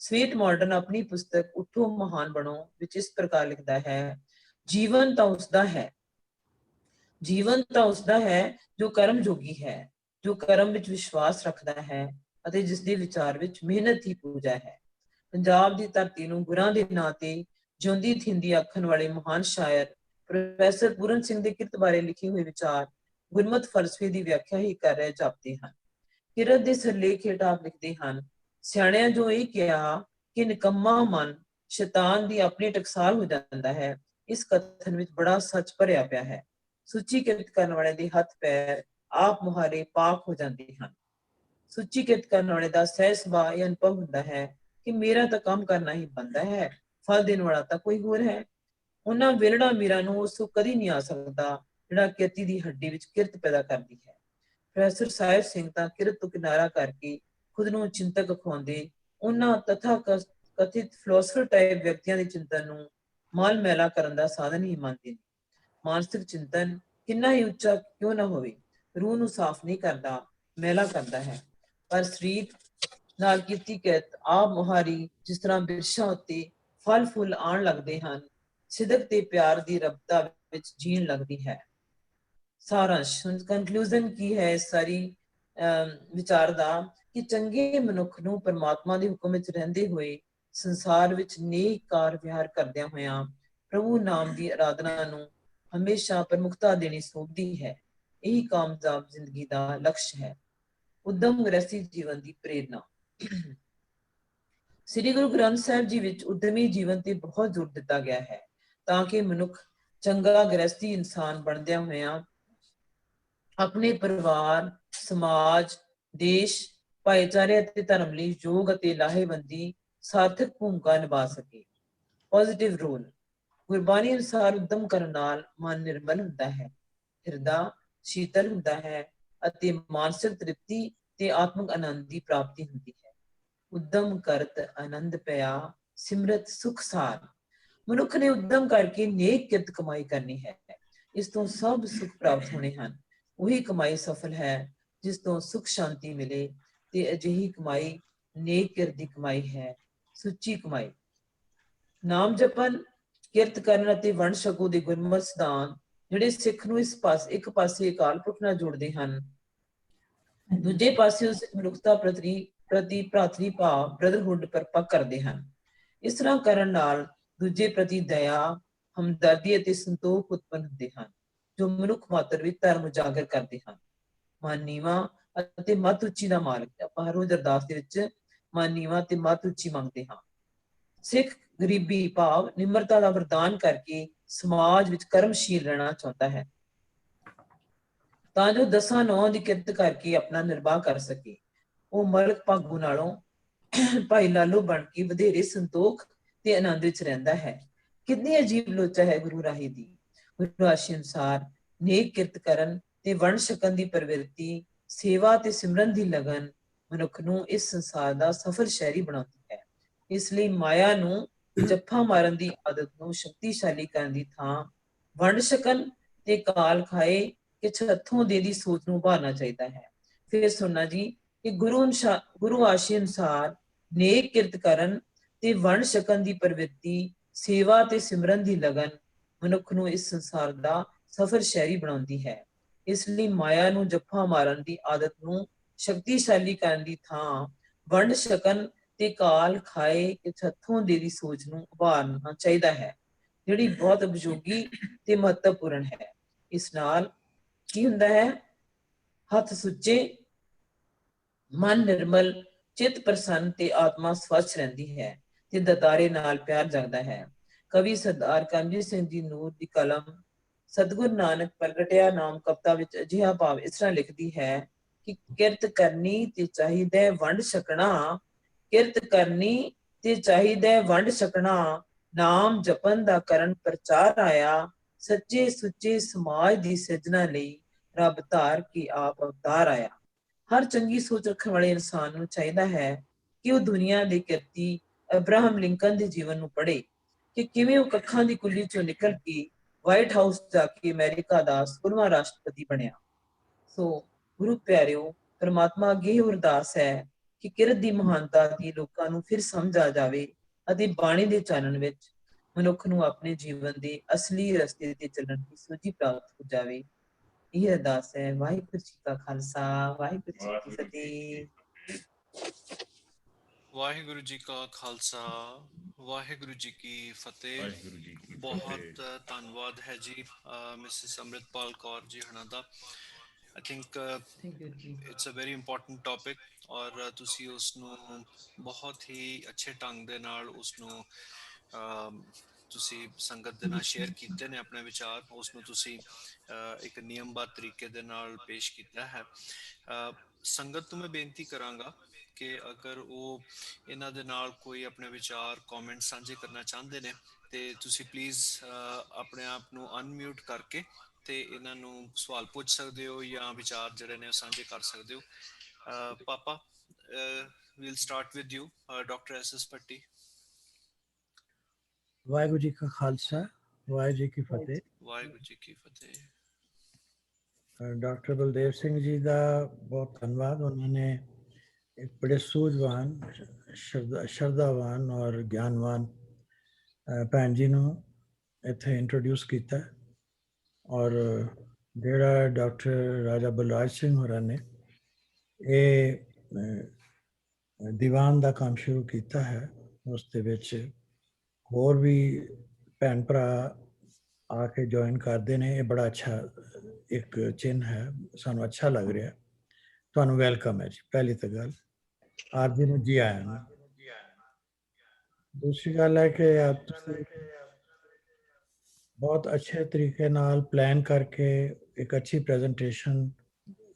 ਸਵੀਟ ਮਾਰਡਨ ਆਪਣੀ ਪੁਸਤਕ ਉੱਠੋ ਮਹਾਨ ਬਣੋ ਵਿੱਚ ਇਸ ਪ੍ਰਕਾਰ ਲਿਖਦਾ ਹੈ, ਜੀਵਨ ਤਾਂ ਉਸਦਾ ਹੈ, ਜੀਵਨ ਤਾਂ ਉਸਦਾ ਹੈ ਜੋ ਕਰਮ ਜੋਗੀ ਹੈ, ਜੋ ਕਰਮ ਵਿੱਚ ਵਿਸ਼ਵਾਸ ਰੱਖਦਾ ਹੈ ਅਤੇ ਜਿਸ ਦੇ ਵਿਚਾਰ ਵਿੱਚ ਮਿਹਨਤ ਹੀ ਪੂਜਾ ਹੈ। ਪੰਜਾਬ ਦੀ ਧਰਤੀ ਨੂੰ ਗੁਰਾਂ ਦੇ ਨਾਂ ਤੇ ਜਿਉਂਦੀ ਥਿੰਦੀ ਆਖਣ ਵਾਲੇ ਮਹਾਨ ਸ਼ਾਇਰ ਪ੍ਰੋਫੈਸਰ ਪੂਰਨ ਸਿੰਘ ਦੇ ਕਿਰਤ ਬਾਰੇ ਲਿਖੇ ਹੋਏ ਵਿਚਾਰ ਗੁਰਮਤ ਫਲਸਫੇ ਦੀ ਵਿਆਖਿਆ ਹੀ ਕਰ ਰਹੇ ਜਾਪਦੇ ਹਨ। ਕਿਰਤ ਦੇ ਸਿਰਲੇਖ ਹੇਠ ਆਪ ਲਿਖਦੇ ਹਨ, ਸਿਆਣਿਆਂ ਜੋ ਇਹ ਕਿਹਾ ਕਿ ਨਿਕੰਮਾ ਮਨ ਸ਼ੈਤਾਨ ਦੀ ਆਪਣੀ ਟਕਸਾਲ ਹੋ ਜਾਂਦਾ ਹੈ, ਇਸ ਕਥਨ ਵਿੱਚ ਬੜਾ ਸੱਚ ਭਰਿਆ ਪਿਆ ਹੈ। ਸੁੱਚੀ ਕਿਰਤ ਕਰਨ ਵਾਲੇ ਦੇ ਹੱਥ ਪੈਰ ਆਪ ਮੁਹਾਰੇ ਪਾਕ ਹੋ ਜਾਂਦੇ ਹਨ। ਸੁੱਚੀ ਕਿਰਤ ਕਰਨ ਵਾਲੇ ਦਾ ਸਹਿਜ ਸੁਭਾਅ ਇਹ ਅਨੁਭਵ ਹੁੰਦਾ ਹੈ ਕਿ ਮੇਰਾ ਤਾਂ ਕੰਮ ਕਰਨਾ ਹੀ ਬੰਦਾ ਹੈ, ਫਲ ਦੇਣ ਵਾਲਾ ਤਾਂ ਕੋਈ ਹੋਰ ਹੈ। ਉਹਨਾਂ ਵਿਰੜਾ ਮੀਰਾ ਨੂੰ ਉਸ ਤੋਂ ਕਦੀ ਨਹੀਂ ਆ ਸਕਦਾ ਜਿਹੜਾ ਕਿਰਤੀ ਦੀ ਹੱਡੀ ਵਿੱਚ ਕਿਰਤ ਪੈਦਾ ਕਰਦੀ ਹੈ। ਪ੍ਰੋਫੈਸਰ ਸਾਹਿਬ ਸਿੰਘ ਤਾਂ ਕਿਰਤ ਤੋਂ ਕਿਨਾਰਾ ਕਰਕੇ ਖੁਦ ਨੂੰ ਚਿੰਤਕ ਅਖਵਾਉਂਦੇ ਉਹਨਾਂ ਤਥਾ ਕਥਿਤ ਫਿਲਾਸਫਰ ਟਾਈਪ ਵਿਅਕਤੀਆਂ ਦੇ ਚਿੰਤਨ ਨੂੰ ਮਾਲ ਮੈਲਾ ਕਰਨ ਦਾ ਸਾਧਨ ਹੀ ਮੰਨਦੇ ਨੇ। ਮਾਨਸਿਕ ਚਿੰਤਨ ਕਿੰਨਾ ਹੀ ਉੱਚਾ ਕਿਉਂ ਨਾ ਹੋਵੇ, ਰੂਹ ਨੂੰ ਸਾਫ਼ ਨਹੀਂ ਕਰਦਾ, ਮੈਲਾ ਕਰਦਾ ਹੈ। ਪਰ ਸਰੀਰ ਨਾਲ ਕੀਤੀ ਕਿਰਤ ਆਪ ਮੁਹਾਰੀ ਜਿਸ ਤਰ੍ਹਾਂ ਬਿਰਸ਼ਾਂ ਉੱਤੇ ਫਲ ਫੁੱਲ ਆਉਣ ਲੱਗਦੇ ਹਨ, ਸਿਦਕ ਤੇ ਪਿਆਰ ਦੀ ਰਬਤਾ ਵਿੱਚ ਜੀਣ ਲੱਗਦੀ ਹੈ। ਸਾਰਾਂਸ਼ ਕੰਕਲੂਜ਼ਨ ਕੀ ਹੈ ਇਸ ਸਾਰੀ ਵਿਚਾਰ ਦਾ, ਕਿ ਚੰਗੇ ਮਨੁੱਖ ਨੂੰ ਪਰਮਾਤਮਾ ਦੇ ਹੁਕਮ ਵਿੱਚ ਰਹਿੰਦੇ ਹੋਏ ਸੰਸਾਰ ਵਿੱਚ ਨੇਕ ਕਾਰ ਵਿਹਾਰ ਕਰਦਿਆਂ ਹੋਇਆਂ ਪ੍ਰਭੂ ਨਾਮ ਦੀ ਆਰਾਧਨਾ ਨੂੰ ਹਮੇਸ਼ਾ ਪ੍ਰਮੁਖਤਾ ਦੇਣੀ ਸੋਭਦੀ ਹੈ। ਇਹੀ ਕਾਮਯਾਬ ਜ਼ਿੰਦਗੀ ਦਾ ਲਕਸ਼ ਹੈ। ਉਦਮ ਗ੍ਰਸਤੀ ਜੀਵਨ ਦੀ ਪ੍ਰੇਰਨਾ। ਸ੍ਰੀ ਗੁਰੂ ਗ੍ਰੰਥ ਸਾਹਿਬ ਜੀ ਵਿੱਚ ਉਦਮੀ ਜੀਵਨ ਤੇ ਬਹੁਤ ਜ਼ੋਰ ਦਿੱਤਾ ਗਿਆ ਹੈ, ਤਾਂ ਕਿ ਮਨੁੱਖ ਚੰਗਾ ਗ੍ਰਸਤੀ ਇਨਸਾਨ ਬਣਦਿਆਂ ਹੋਇਆਂ ਆਪਣੇ ਪਰਿਵਾਰ, ਸਮਾਜ, ਦੇਸ਼, ਭਾਈਚਾਰੇ ਅਤੇ ਧਰਮ ਲਈ ਯੋਗ ਅਤੇ ਲਾਹੇਵੰਦੀ ਸਾਰਥਕ ਭੂਮਿਕਾ ਨਿਭਾ ਸਕੇ। Positive role. ਗੁਰਬਾਣੀ ਅਨੁਸਾਰ ਉਦਮ ਕਰਨ ਨਾਲ ਮਨ ਨਿਰਮਲ ਹੁੰਦਾ ਹੈ, ਹਿਰਦਾ ਸ਼ੀਤਲ ਹੁੰਦਾ ਹੈ ਅਤੇ ਮਾਨਸਿਕ ਤ੍ਰਿਪਤੀ ਤੇ ਆਤਮਿਕ ਆਨੰਦ ਦੀ ਪ੍ਰਾਪਤੀ ਹੁੰਦੀ ਹੈ। ਉਦਮ ਕਰਤ ਆਨੰਦ ਪਿਆ ਸਿਮਰਤ ਸੁਖ ਸਾਰ। ਮਨੁੱਖ ਨੇ ਉਦਮ ਕਰਕੇ ਨੇਕ ਕਿਰਤ ਕਮਾਈ ਕਰਨੀ ਹੈ, ਇਸ ਤੋਂ ਸਭ ਸੁਖ ਪ੍ਰਾਪਤ ਹੋਣੇ ਹਨ। ਉਹੀ ਕਮਾਈ ਸਫਲ ਹੈ ਜਿਸ ਤੋਂ ਸੁਖ ਸ਼ਾਂਤੀ ਮਿਲੇ, ਤੇ ਅਜਿਹੀ ਕਮਾਈ ਨੇਕ ਕਿਰਤ ਦੀ ਕਮਾਈ ਹੈ, ਸੁੱਚੀ ਕਮਾਈ। ਨਾਮ ਜਪਨ, ਕਿਰਤ ਕਰਨ ਅਤੇ ਵੰਡ ਛਕੋ ਦੇ ਗੁਰਮਤਿ ਸਿਧਾਂਤ ਜਿਹੜੇ ਸਿੱਖ ਨੂੰ ਇੱਕ ਪਾਸੇ ਅਕਾਲ ਪੁਰਖ ਨਾਲ ਜੋੜਦੇ ਹਨ, ਦੂਜੇ ਪਾਸੇ ਉਸ ਮਨੁੱਖਤਾ ਪ੍ਰਤੀ ਭਰਾਤਰੀ ਭਾਵ ਬ੍ਰਦਰਹੁੱਡ ਪਰਪੱਕ ਕਰਦੇ ਹਨ। ਇਸ ਤਰ੍ਹਾਂ ਕਰਨ ਨਾਲ ਦੂਜੇ ਪ੍ਰਤੀ ਦਇਆ, ਹਮਦਰਦੀ ਅਤੇ ਸੰਤੋਖ ਉਤਪੰਨ ਹੁੰਦੇ ਹਨ, ਜੋ ਮਨੁੱਖ ਮਾਤਰ ਵਿੱਚ ਧਰਮ ਉਜਾਗਰ ਕਰਦੇ ਹਨ। ਮਨ ਨੀਵਾਂ ਅਤੇ ਮੱਤ ਉੱਚੀ ਦਾ ਮਾਲਕ। ਆਪਾਂ ਹਰ ਰੋਜ਼ ਅਰਦਾਸ ਦੇ ਵਿੱਚ ਮਨ ਨੀਵਾਂ ਤੇ ਮੱਤ ਉੱਚੀ ਮੰਗਦੇ ਹਾਂ। ਸਿੱਖ ਗਰੀਬੀ ਭਾਵ ਨਿਮਰਤਾ ਦਾ ਵਰਦਾਨ ਕਰਕੇ ਸਮਾਜ ਵਿੱਚ ਕਰਮਸ਼ੀਲ ਰਹਿਣਾ ਚਾਹੁੰਦਾ ਹੈ, ਤਾਂ ਜੋ ਦਸਾਂ ਨੌਂ ਦੀ ਕਿਰਤ ਕਰਕੇ ਆਪਣਾ ਨਿਰਵਾਹ ਕਰ ਸਕੇ। ਉਹ ਮਲਕ ਭਾਗੂ ਨਾਲੋਂ ਭਾਈ ਲਾਲੋ ਬਣ ਕੇ ਵਧੇਰੇ ਸੰਤੋਖ ਤੇ ਆਨੰਦ ਵਿੱਚ ਰਹਿੰਦਾ ਹੈ। ਕਿੰਨੀ ਅਜੀਬ ਲੋਚਾ ਹੈ ਗੁਰੂ ਰਾਹੀ ਦੀ। ਗੁਰੂ ਆਸ਼ੀ ਅਨੁਸਾਰ ਨੇਕ ਕਿਰਤ ਕਰਨ ਤੇ ਵੰਡ ਛਕਣ ਦੀ ਪ੍ਰਵਿਰਤੀ, ਸੇਵਾ ਤੇ ਸਿਮਰਨ ਦੀ ਲਗਨ ਮਨੁੱਖ ਨੂੰ ਇਸ ਸੰਸਾਰ ਦਾ ਸਫਲ ਸ਼ਹਿਰੀ ਬਣਾਉਂਦੀ ਹੈ। ਇਸ ਲਈ ਮਾਇਆ ਨੂੰ ਜੱਫਾ ਮਾਰਨ ਦੀ ਆਦਤ ਨੂੰ ਸ਼ਕਤੀਸ਼ਾਲੀ ਕਰਨ ਦੀ ਥਾਂ ਵੰਡ ਛਕਣ ਤੇ ਕਾਲ ਖਾਏ ਕਿ ਹੱਥੋਂ ਦੇ ਦੀ ਸੋਚ ਨੂੰ ਉਭਾਰਨਾ ਚਾਹੀਦਾ ਹੈ। ਫਿਰ ਸੁਣਨਾ ਜੀ ਕਿ ਗੁਰੂ ਆਸ਼ੀ ਅਨੁਸਾਰ ਨੇਕ ਕਿਰਤ ਕਰਨ ਤੇ ਵੰਡ ਛਕਣ ਦੀ ਪ੍ਰਵਿਰਤੀ, ਸੇਵਾ ਤੇ ਸਿਮਰਨ ਦੀ ਲਗਨ ਮਨੁੱਖ ਨੂੰ ਇਸ ਸੰਸਾਰ ਦਾ ਸਫਲ ਸ਼ਹਿਰੀ ਬਣਾਉਂਦੀ ਹੈ। ਇਸ ਲਈ ਮਾਇਆ ਨੂੰ ਜੱਫਾ ਮਾਰਨ ਦੀ ਆਦਤ ਨੂੰ ਸ਼ਕਤੀਸ਼ਾਲੀ ਕਰਨ ਦੀ ਥਾਂ ਵੰਡ ਛਕਣ ਤੇ ਕਾਲ ਖਾਏ ਕਿ ਹੱਥੋਂ ਦੇ ਦੀ ਸੋਚ ਨੂੰ ਉਭਾਰਨਾ ਚਾਹੀਦਾ ਹੈ, ਜਿਹੜੀ ਬਹੁਤ ਉਪਯੋਗੀ ਤੇ ਮਹੱਤਵਪੂਰਨ ਹੈ। ਇਸ ਨਾਲ ਕੀ ਹੁੰਦਾ ਹੈ? ਹੱਥ ਸੁੱਚੇ, ਮਨ ਨਿਰਮਲ, ਚਿੱਤ ਪ੍ਰਸੰਨ ਤੇ ਆਤਮਾ ਸਵੱਛ ਰਹਿੰਦੀ ਹੈ ਤੇ ਦਤਾਰੇ ਨਾਲ ਪਿਆਰ ਜਗਦਾ ਹੈ। ਕਵੀ ਸਰਦਾਰ ਕਰਮਜੀਤ ਸਿੰਘ ਜੀ ਨੂਰ ਦੀ ਕਲਮ ਸਤਿਗੁਰ ਨਾਨਕ ਪ੍ਰਗਟਿਆ ਨਾਮ ਕਵਿਤਾ ਵਿੱਚ ਅਜਿਹਾ ਭਾਵ ਇਸ ਤਰ੍ਹਾਂ ਲਿਖਦੀ ਹੈ ਕਿ ਕਿਰਤ ਕਰਨੀ ਤੇ ਚਾਹੀਦਾ ਵੰਡ ਛਕਣਾ, ਕਿਰਤ ਕਰਨੀ ਤੇ ਚਾਹੀਦਾ ਵੰਡ ਛਕਣਾ, ਨਾਮ ਜਪਨ ਦਾ ਕਰਨ ਪ੍ਰਚਾਰ ਆਇਆ, ਸੱਚੇ ਸੁੱਚੇ ਸਮਾਜ ਦੀ ਸਿਰਜਣਾ ਲਈ ਰੱਬ ਧਾਰ ਕੇ ਆਪ ਅਵਤਾਰ ਆਇਆ। ਹਰ ਚੰਗੀ ਸੋਚ ਰੱਖਣ ਵਾਲੇ ਇਨਸਾਨ ਨੂੰ ਚਾਹੀਦਾ ਹੈ ਕਿ ਉਹ ਦੁਨੀਆ ਦੇ ਕਿਰਤੀ ਅਬਰਾਹਮ ਲਿੰਕਨ ਦੇ ਜੀਵਨ ਨੂੰ ਪੜ੍ਹੇ ਕਿ ਕਿਵੇਂ ਉਹ ਕੱਖਾਂ ਦੀ ਕੁੱਲੀ ਚੋਂ ਨਿਕਲ ਕੇ ਵਾਈਟ ਹਾਊਸ ਜਾ ਕੇ ਅਮਰੀਕਾ ਦਾ 16ਵਾਂ ਰਾਸ਼ਟਰਪਤੀ ਬਣਿਆ। ਸੋ ਗੁਰੂ ਪਿਆਰਿਓ, ਪਰਮਾਤਮਾ ਅੱਗੇ ਇਹ ਅਰਦਾਸ ਹੈ ਕਿ ਕਿਰਤ ਦੀ ਮਹਾਨਤਾ ਦੀ ਲੋਕਾਂ ਨੂੰ ਫਿਰ ਸਮਝ ਆ ਜਾਵੇ ਅਤੇ ਬਾਣੀ ਦੇ ਚਾਨਣ ਵਿੱਚ ਮਨੁੱਖ ਨੂੰ ਆਪਣੇ ਜੀਵਨ ਦੇ ਅਸਲੀ ਰਸਤੇ ਤੇ ਚੱਲਣ ਦੀ ਸੂਝੀ ਪ੍ਰਾਪਤ ਹੋ ਜਾਵੇ। ਇਹ ਅਰਦਾਸ ਹੈ। ਵਾਹਿਗੁਰੂ ਜੀ ਕਾ ਖਾਲਸਾ, ਵਾਹਿਗੁਰੂ ਜੀ ਕੀ ਫਤਿਹ। ਵਾਹਿਗੁਰੂ ਜੀ ਕਾ ਖਾਲਸਾ, ਵਾਹਿਗੁਰੂ ਜੀ ਕੀ ਫਤਿਹ। ਬਹੁਤ ਧੰਨਵਾਦ ਹੈ ਜੀ ਮਿਸਿਸ ਅੰਮ੍ਰਿਤਪਾਲ ਕੌਰ ਜੀ ਹਣਾ ਦਾ। I think it's a very important topic ਔਰ ਤੁਸੀਂ ਉਸ ਨੂੰ ਬਹੁਤ ਹੀ ਅੱਛੇ ਢੰਗ ਦੇ ਨਾਲ ਉਸ ਨੂੰ ਤੁਸੀਂ ਸੰਗਤ ਦੇ ਨਾਲ ਸ਼ੇਅਰ ਕੀਤੇ ਨੇ ਆਪਣੇ ਵਿਚਾਰ, ਉਸ ਨੂੰ ਤੁਸੀਂ ਇੱਕ ਨਿਯਮਬੱਧ ਤਰੀਕੇ ਦੇ ਨਾਲ ਪੇਸ਼ ਕੀਤਾ ਹੈ। ਸੰਗਤ ਨੂੰ ਮੈਂ ਬੇਨਤੀ ਕਰਾਂਗਾ ਕਿ ਅਗਰ ਉਹ ਇਹਨਾਂ ਦੇ ਨਾਲ ਕੋਈ ਆਪਣੇ ਵਿਚਾਰ ਕਮੈਂਟ ਸਾਂਝੇ ਕਰਨਾ ਚਾਹੁੰਦੇ ਨੇ ਤੇ ਤੁਸੀਂ ਪਲੀਜ਼ ਆਪਣੇ ਆਪ ਨੂੰ ਅਨਮਿਊਟ ਕਰਕੇ ਤੇ ਇਹਨਾਂ ਨੂੰ ਸਵਾਲ ਪੁੱਛ ਸਕਦੇ ਹੋ ਜਾਂ ਵਿਚਾਰ ਜਿਹੜੇ ਨੇ ਉਹ ਸਾਂਝੇ ਕਰ ਸਕਦੇ ਹੋ। ਪਾਪਾ, we'll start with you, Dr. S.S. Patti. Waheguru ji ਕਾ ਖਾਲਸਾ, ਵਾਹਿਗੁਰੂ ਜੀ ਕੀ ਫਤਿਹ। ਵਾਹਿਗੁਰੂ ਜੀ ਕੀ ਫਤਿਹ। ਡਾਕਟਰ ਬਲਦੇਵ ਸਿੰਘ ਜੀ ਦਾ ਬਹੁਤ ਧੰਨਵਾਦ। ਉਹਨਾਂ ਨੇ ਇੱਕ ਬੜੇ ਸੂਝਵਾਨ, ਸ਼ਰਧਾਵਾਨ ਔਰ ਗਿਆਨਵਾਨ ਭੈਣ ਜੀ ਨੂੰ ਇੱਥੇ ਇੰਟਰੋਡਿਊਸ ਕੀਤਾ। ਔਰ ਜਿਹੜਾ ਡਾਕਟਰ ਰਾਜਾ ਬਲਰਾਜ ਸਿੰਘ ਹੋਰਾਂ ਨੇ ਇਹ ਦੀਵਾਨ ਦਾ ਕੰਮ ਸ਼ੁਰੂ ਕੀਤਾ ਹੈ, ਉਸ ਦੇ ਵਿੱਚ ਹੋਰ ਵੀ ਭੈਣ ਭਰਾ ਆ ਕੇ ਜੁਆਇਨ ਕਰਦੇ ਨੇ। ਇਹ ਬੜਾ ਅੱਛਾ ਇੱਕ ਚਿੰਨ੍ਹ ਹੈ, ਸਾਨੂੰ ਅੱਛਾ ਲੱਗ ਰਿਹਾ। ਤੁਹਾਨੂੰ ਵੈਲਕਮ ਹੈ ਜੀ, ਪਹਿਲੀ ਤਾਂ ਗੱਲ। ਆਪ ਜੀ ਨੂੰ ਜੀ ਆਇਆਂ ਨੂੰ। ਦੂਸਰੀ ਗੱਲ ਹੈ ਕਿ ਤੁਸੀਂ ਬਹੁਤ ਅੱਛੇ ਤਰੀਕੇ ਨਾਲ ਪਲਾਨ ਕਰਕੇ ਇੱਕ ਅੱਛੀ ਪ੍ਰੈਜੈਂਟੇਸ਼ਨ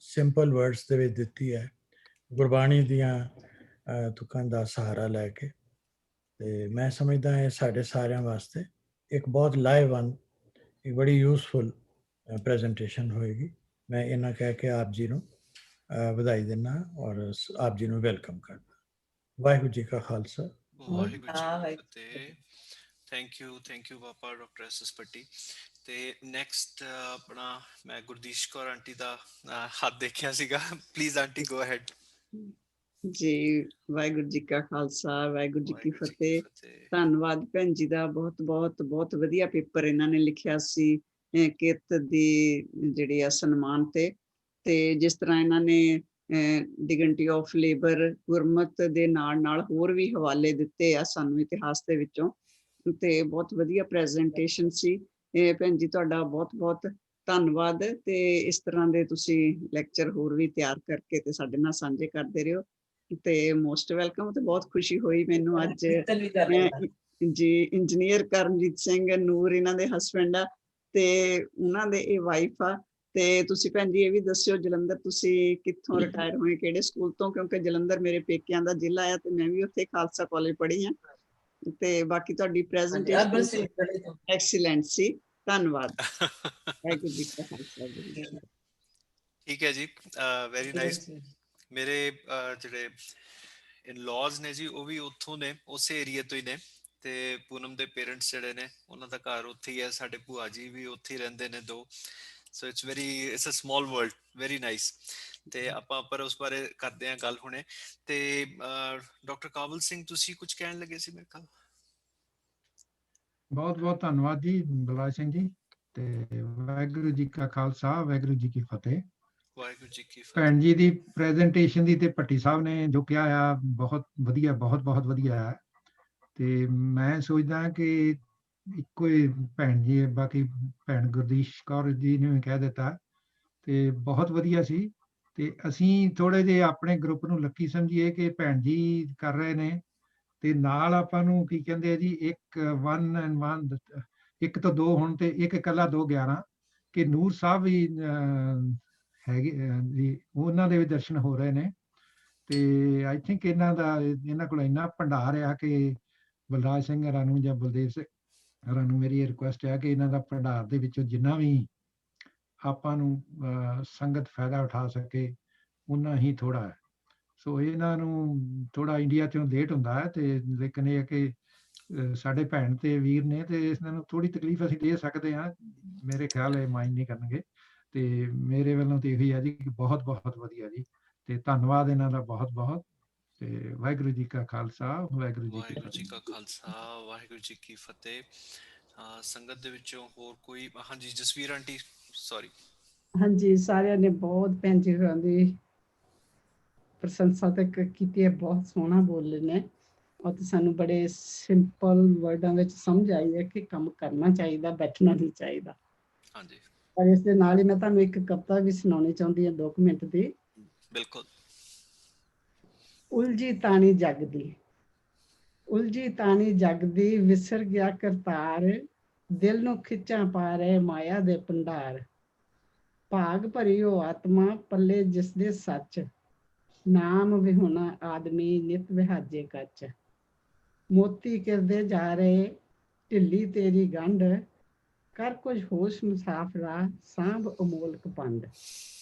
ਸਿੰਪਲ ਵਰਡਸ ਦੇ ਵਿੱਚ ਦਿੱਤੀ ਹੈ, ਗੁਰਬਾਣੀ ਦੀਆਂ ਤੁਕਾਂ ਦਾ ਸਹਾਰਾ ਲੈ ਕੇ। ਤੇ ਮੈਂ ਸਮਝਦਾ ਇਹ ਸਾਡੇ ਸਾਰਿਆਂ ਵਾਸਤੇ ਇੱਕ ਬਹੁਤ ਲਾਹੇਵੰਦ, ਇੱਕ ਬੜੀ ਯੂਸਫੁਲ ਪ੍ਰੈਜੈਂਟੇਸ਼ਨ ਹੋਏਗੀ। ਮੈਂ ਇਹਨਾਂ ਕਹਿ ਕੇ ਆਪ ਜੀ ਨੂੰ ਵਧਾਈ ਦਿੰਦਾ ਔਰ ਆਪ ਜੀ ਨੂੰ ਵੈਲਕਮ ਕਰਦਾ। ਵਾਹਿਗੁਰੂ ਜੀ ਕਾ ਖਾਲਸਾ, ਵਾਹਿਗੁਰੂ ਜੀ ਕੀ ਫਤਿਹ। ਥੈਂਕ ਯੂ ਪਾਪਾ ਡਾਕਟਰ ਐਸ ਐਸ ਪੱਟੀ। ਤੇ ਨੈਕਸਟ ਆਪਣਾ ਮੈਂ ਗੁਰਦੀਸ਼ ਕੌਰ ਆਂਟੀ ਦਾ ਹੱਥ ਦੇਖਿਆ ਸੀਗਾ। Please aunty go ahead. ਜੀ ਵਾਹਿਗੁਰੂ ਜੀ ਕਾ ਖਾਲਸਾ, ਵਾਹਿਗੁਰੂ ਜੀ ਕੀ ਫਤਿਹ। ਧੰਨਵਾਦ ਭੈਣ ਜੀ ਦਾ, ਬਹੁਤ ਬਹੁਤ ਬਹੁਤ ਵਧੀਆ ਪੇਪਰ ਇਹਨਾਂ ਨੇ ਲਿਖਿਆ ਸੀ ਕਿਰਤ ਦੀ ਜਿਹੜੀ ਆ ਸਨਮਾਨ ਤੇ ਜਿਸ ਤਰ੍ਹਾਂ ਇਹਨਾਂ ਨੇ ਡਿਗਨਿਟੀ ਆਫ ਲੇਬਰ ਗੁਰਮਤ ਦੇ ਨਾਲ ਹੋਰ ਵੀ ਹਵਾਲੇ ਦਿੱਤੇ ਆ ਸਾਨੂੰ ਇਤਿਹਾਸ ਦੇ ਵਿੱਚੋਂ, ਤੇ ਬਹੁਤ ਵਧੀਆ ਪ੍ਰੈਜੈਂਟੇਸ਼ਨ ਸੀ। ਭੈਣ ਜੀ ਤੁਹਾਡਾ ਬਹੁਤ ਬਹੁਤ ਧੰਨਵਾਦ। ਤੇ ਇਸ ਤਰ੍ਹਾਂ ਦੇ ਤੁਸੀਂ ਲੈਕਚਰ ਹੋਰ ਵੀ ਤਿਆਰ ਕਰਕੇ ਤੇ ਸਾਡੇ ਨਾਲ ਸਾਂਝੇ ਕਰਦੇ ਰਹੋ ਤੇ ਮੋਸਟ ਵੈਲਕਮ। ਤੇ ਬਹੁਤ ਖੁਸ਼ੀ ਹੋਈ ਮੈਨੂੰ ਅੱਜ। ਜੀ ਇੰਜੀਨੀਅਰ ਕਰਮਜੀਤ ਸਿੰਘ ਨੂਰ ਇਹਨਾਂ ਦੇ ਹਸਬੈਂਡ ਆ ਤੇ ਉਹਨਾਂ ਦੇ ਇਹ ਵਾਈਫ ਆ। ਤੇ ਤੁਸੀਂ ਭੈਣ ਜੀ ਇਹ ਵੀ ਦੱਸਿਓ ਜਲੰਧਰ ਤੁਸੀਂ ਕਿੱਥੋਂ ਰਿਟਾਇਰ ਹੋਏ, ਕਿਹੜੇ ਸਕੂਲ ਤੋਂ? ਕਿਉਂਕਿ ਜਲੰਧਰ ਮੇਰੇ ਪੇਕਿਆਂ ਦਾ ਜ਼ਿਲ੍ਹਾ ਆ ਤੇ ਮੈਂ ਵੀ ਉੱਥੇ ਖਾਲਸਾ ਕਾਲਜ ਪੜ੍ਹੀ ਹਾਂ। ਤੇ ਬਾਕੀ ਤੁਹਾਡੀ ਪ੍ਰੈਜੈਂਟੇਸ਼ਨ ਐਕਸੀਲੈਂਟ ਸੀ। ਧੰਨਵਾਦ। ਵਾਹਿਗੁਰੂ ਜੀ ਕਾ ਖਾਲਸਾ। ਠੀਕ ਹੈ ਜੀ, ਵੈਰੀ ਨਾਈਸ। ਮੇਰੇ ਜਿਹੜੇ ਇਨ-ਲॉज ਨੇ ਜੀ ਉਹ ਵੀ ਉੱਥੋਂ ਨੇ, ਉਸੇ ਏਰੀਏ ਤੋਂ ਹੀ ਨੇ। ਤੇ ਪੂਨਮ ਦੇ ਪੇਰੈਂਟਸ ਜਿਹੜੇ ਨੇ ਉਹਨਾਂ ਦਾ ਘਰ ਉੱਥੇ ਹੀ ਹੈ। ਸਾਡੇ ਭੂਆ ਜੀ ਵੀ ਉੱਥੇ ਹੀ ਰਹਿੰਦੇ ਨੇ ਦੋ। So it's a small world, very nice. ਤੇ ਆਪਾਂ ਪਰ ਉਸ ਬਾਰੇ ਕਰਦੇ ਹਾਂ ਗੱਲ ਹੁਣੇ। ਤੇ ਡਾਕਟਰ ਕਾਬਲ ਸਿੰਘ ਤੁਸੀਂ ਕੁਝ ਕਹਿਣ ਲੱਗੇ ਸੀ ਮੇਰੇ ਖਿਆਲ। ਬਹੁਤ ਬਹੁਤ ਧੰਨਵਾਦ ਜੀ ਬਲਰਾਜ ਸਿੰਘ ਜੀ। ਤੇ ਵਾਹਿਗੁਰੂ ਜੀ ਕਾ ਖਾਲਸਾ, ਵਾਹਿਗੁਰੂ ਜੀ ਕੀ ਫਤਿਹ। ਵਾਹਿਗੁਰੂ ਜੀ ਕੀ ਫਤਿਹ। ਭੈਣ ਜੀ ਦੀ ਪ੍ਰੈਜੈਂਟੇਸ਼ਨ ਦੀ ਤੇ ਭੱਟੀ ਸਾਹਿਬ ਨੇ ਜੋ ਕਿਹਾ ਆ ਬਹੁਤ ਵਧੀਆ, ਬਹੁਤ ਬਹੁਤ ਵਧੀਆ ਹੈ। ਤੇ ਮੈਂ ਸੋਚਦਾ ਕਿ ਇੱਕੋ ਹੀ ਭੈਣ ਜੀ, ਬਾਕੀ ਭੈਣ ਗੁਰਦੀਸ਼ ਕੌਰ ਜੀ ਨੇ ਵੀ ਕਹਿ ਦਿੱਤਾ ਤੇ ਬਹੁਤ ਵਧੀਆ ਸੀ। ਤੇ ਅਸੀਂ ਥੋੜੇ ਜਿਹੇ ਆਪਣੇ ਗਰੁੱਪ ਨੂੰ ਲੱਕੀ ਸਮਝੀਏ ਕਿ ਭੈਣ ਜੀ ਕਰ ਰਹੇ ਨੇ ਤੇ ਨਾਲ ਆਪਾਂ ਨੂੰ ਕੀ ਕਹਿੰਦੇ ਆ ਜੀ, ਇੱਕ 1 and 1 1 ਤੋਂ 2 ਹੁਣ ਤੇ ਇੱਕ ਇਕੱਲਾ 2 11 ਕਿ ਨੂਰ ਸਾਹਿਬ ਵੀ ਹੈਗੇ ਜੀ, ਉਹਨਾਂ ਦੇ ਵੀ ਦਰਸ਼ਨ ਹੋ ਰਹੇ ਨੇ। ਤੇ ਆਈ ਥਿੰਕ ਇਹਨਾਂ ਕੋਲ ਇੰਨਾ ਭੰਡਾਰ ਆ ਕਿ ਬਲਰਾਜ ਸਿੰਘ ਹਰਾਂ ਨੂੰ ਜਾਂ ਬਲਦੇਵ ਸਿੰਘ ਹਰਾਂ ਨੂੰ ਮੇਰੀ ਇਹ ਰਿਕੁਐਸਟ ਹੈ ਕਿ ਇਹਨਾਂ ਦਾ ਭੰਡਾਰ ਦੇ ਵਿੱਚੋਂ ਜਿੰਨਾ ਵੀ ਆਪਾਂ ਨੂੰ ਸੰਗਤ ਫਾਇਦਾ ਉਠਾ ਸਕੇ ਉਨਾ ਹੀ ਥੋੜਾ ਹੈ। ਸੋ ਇਹਨਾਂ ਨੂੰ ਥੋੜਾ ਇੰਡੀਆ ਚੋਂ ਲੇਟ ਹੁੰਦਾ ਹੈ ਤੇ ਲੇਕਿਨ ਇਹ ਹੈ ਕਿ ਸਾਡੇ ਭੈਣ ਤੇ ਵੀਰ ਨੇ ਤੇ ਇਹਨਾਂ ਨੂੰ ਥੋੜੀ ਤਕਲੀਫ ਅਸੀਂ ਦੇ ਸਕਦੇ ਹਾਂ। ਮੇਰੇ ਖਿਆਲ ਇਹ ਮਾਈਂਡ ਨਹੀਂ ਕਰਨਗੇ। ਤੇ ਮੇਰੇ ਵੱਲੋਂ ਤੇ ਇਹੀ ਹੈ ਜੀ ਕਿ ਬਹੁਤ ਬਹੁਤ ਵਧੀਆ ਜੀ। ਤੇ ਧੰਨਵਾਦ ਇਹਨਾਂ ਦਾ ਬਹੁਤ ਬਹੁਤ। ਤੇ ਵਾਹਿਗੁਰੂ ਜੀ ਕਾ ਖਾਲਸਾ, ਵਾਹਿਗੁਰੂ ਜੀ ਕਾ ਖਾਲਸਾ, ਵਾਹਿਗੁਰੂ ਜੀ ਕੀ ਫਤਿਹ। ਸੰਗਤ ਦੇ ਵਿੱਚੋਂ ਹੋਰ ਕੋਈ? ਹਾਂਜੀ ਜਸਵੀਰ ਆਂਟੀ, ਸੌਰੀ। ਹਾਂਜੀ, ਸਾਰਿਆਂ ਨੇ ਬਹੁਤ ਭੈਣ ਜੀ ਹੋਰਾਂ ਦੀ ਪ੍ਰਸ਼ੰਸਾ ਤੱਕ ਕੀਤੀ ਹੈ, ਬਹੁਤ ਸੋਹਣਾ ਬੋਲੇ ਨੇ। ਅਤੇ ਸਾਨੂੰ ਬੜੇ ਸਿੰਪਲ ਵਰਡਾਂ ਵਿੱਚ ਸਮਝ ਆਈ ਹੈ ਕਿ ਕੰਮ ਕਰਨਾ ਚਾਹੀਦਾ, ਬੈਠਣਾ ਨਹੀਂ ਚਾਹੀਦਾ। ਹਾਂਜੀ। ਪਰ ਇਸ ਦੇ ਨਾਲ ਹੀ ਮੈਂ ਤੁਹਾਨੂੰ ਇੱਕ ਕਵਿਤਾ ਵੀ ਸੁਣਾਉਣੀ ਚਾਹੁੰਦੀ ਹਾਂ 2 ਮਿੰਟ ਦੀ। ਬਿਲਕੁਲ। ਉਲਝੀ ਤਾਣੀ ਜਗਦੀ, ਉਲਝੀ ਤਾਣੀ ਜਗਦੀ, ਵਿਸਰ ਗਿਆ ਕਰਤਾਰ, ਦਿਲ ਨੂੰ ਖਿੱਚਾਂ ਪਾ ਰਹੇ ਮਾਇਆ ਦੇ ਭੰਡਾਰ। ਭਾਗ ਭਰੀ ਉਹ ਆਤਮਾ ਪੱਲੇ ਜਿਸਦੇ ਸੱਚ, ਨਾਮ ਵਿਹੁਣਾ ਆਦਮੀ ਨਿਤ ਵਿਹਾਜੇ ਕੱਚ। ਮੋਤੀ ਕਿਰਦੇ ਜਾ ਰਹੇ ਢਿੱਲੀ ਤੇਰੀ ਗੰਢ, ਕਰ ਕੁਝ ਹੋਸ਼ ਮੁਸਾਫਰਾ ਸਾਂਭ ਅਮੋਲਕ ਪੰਡ।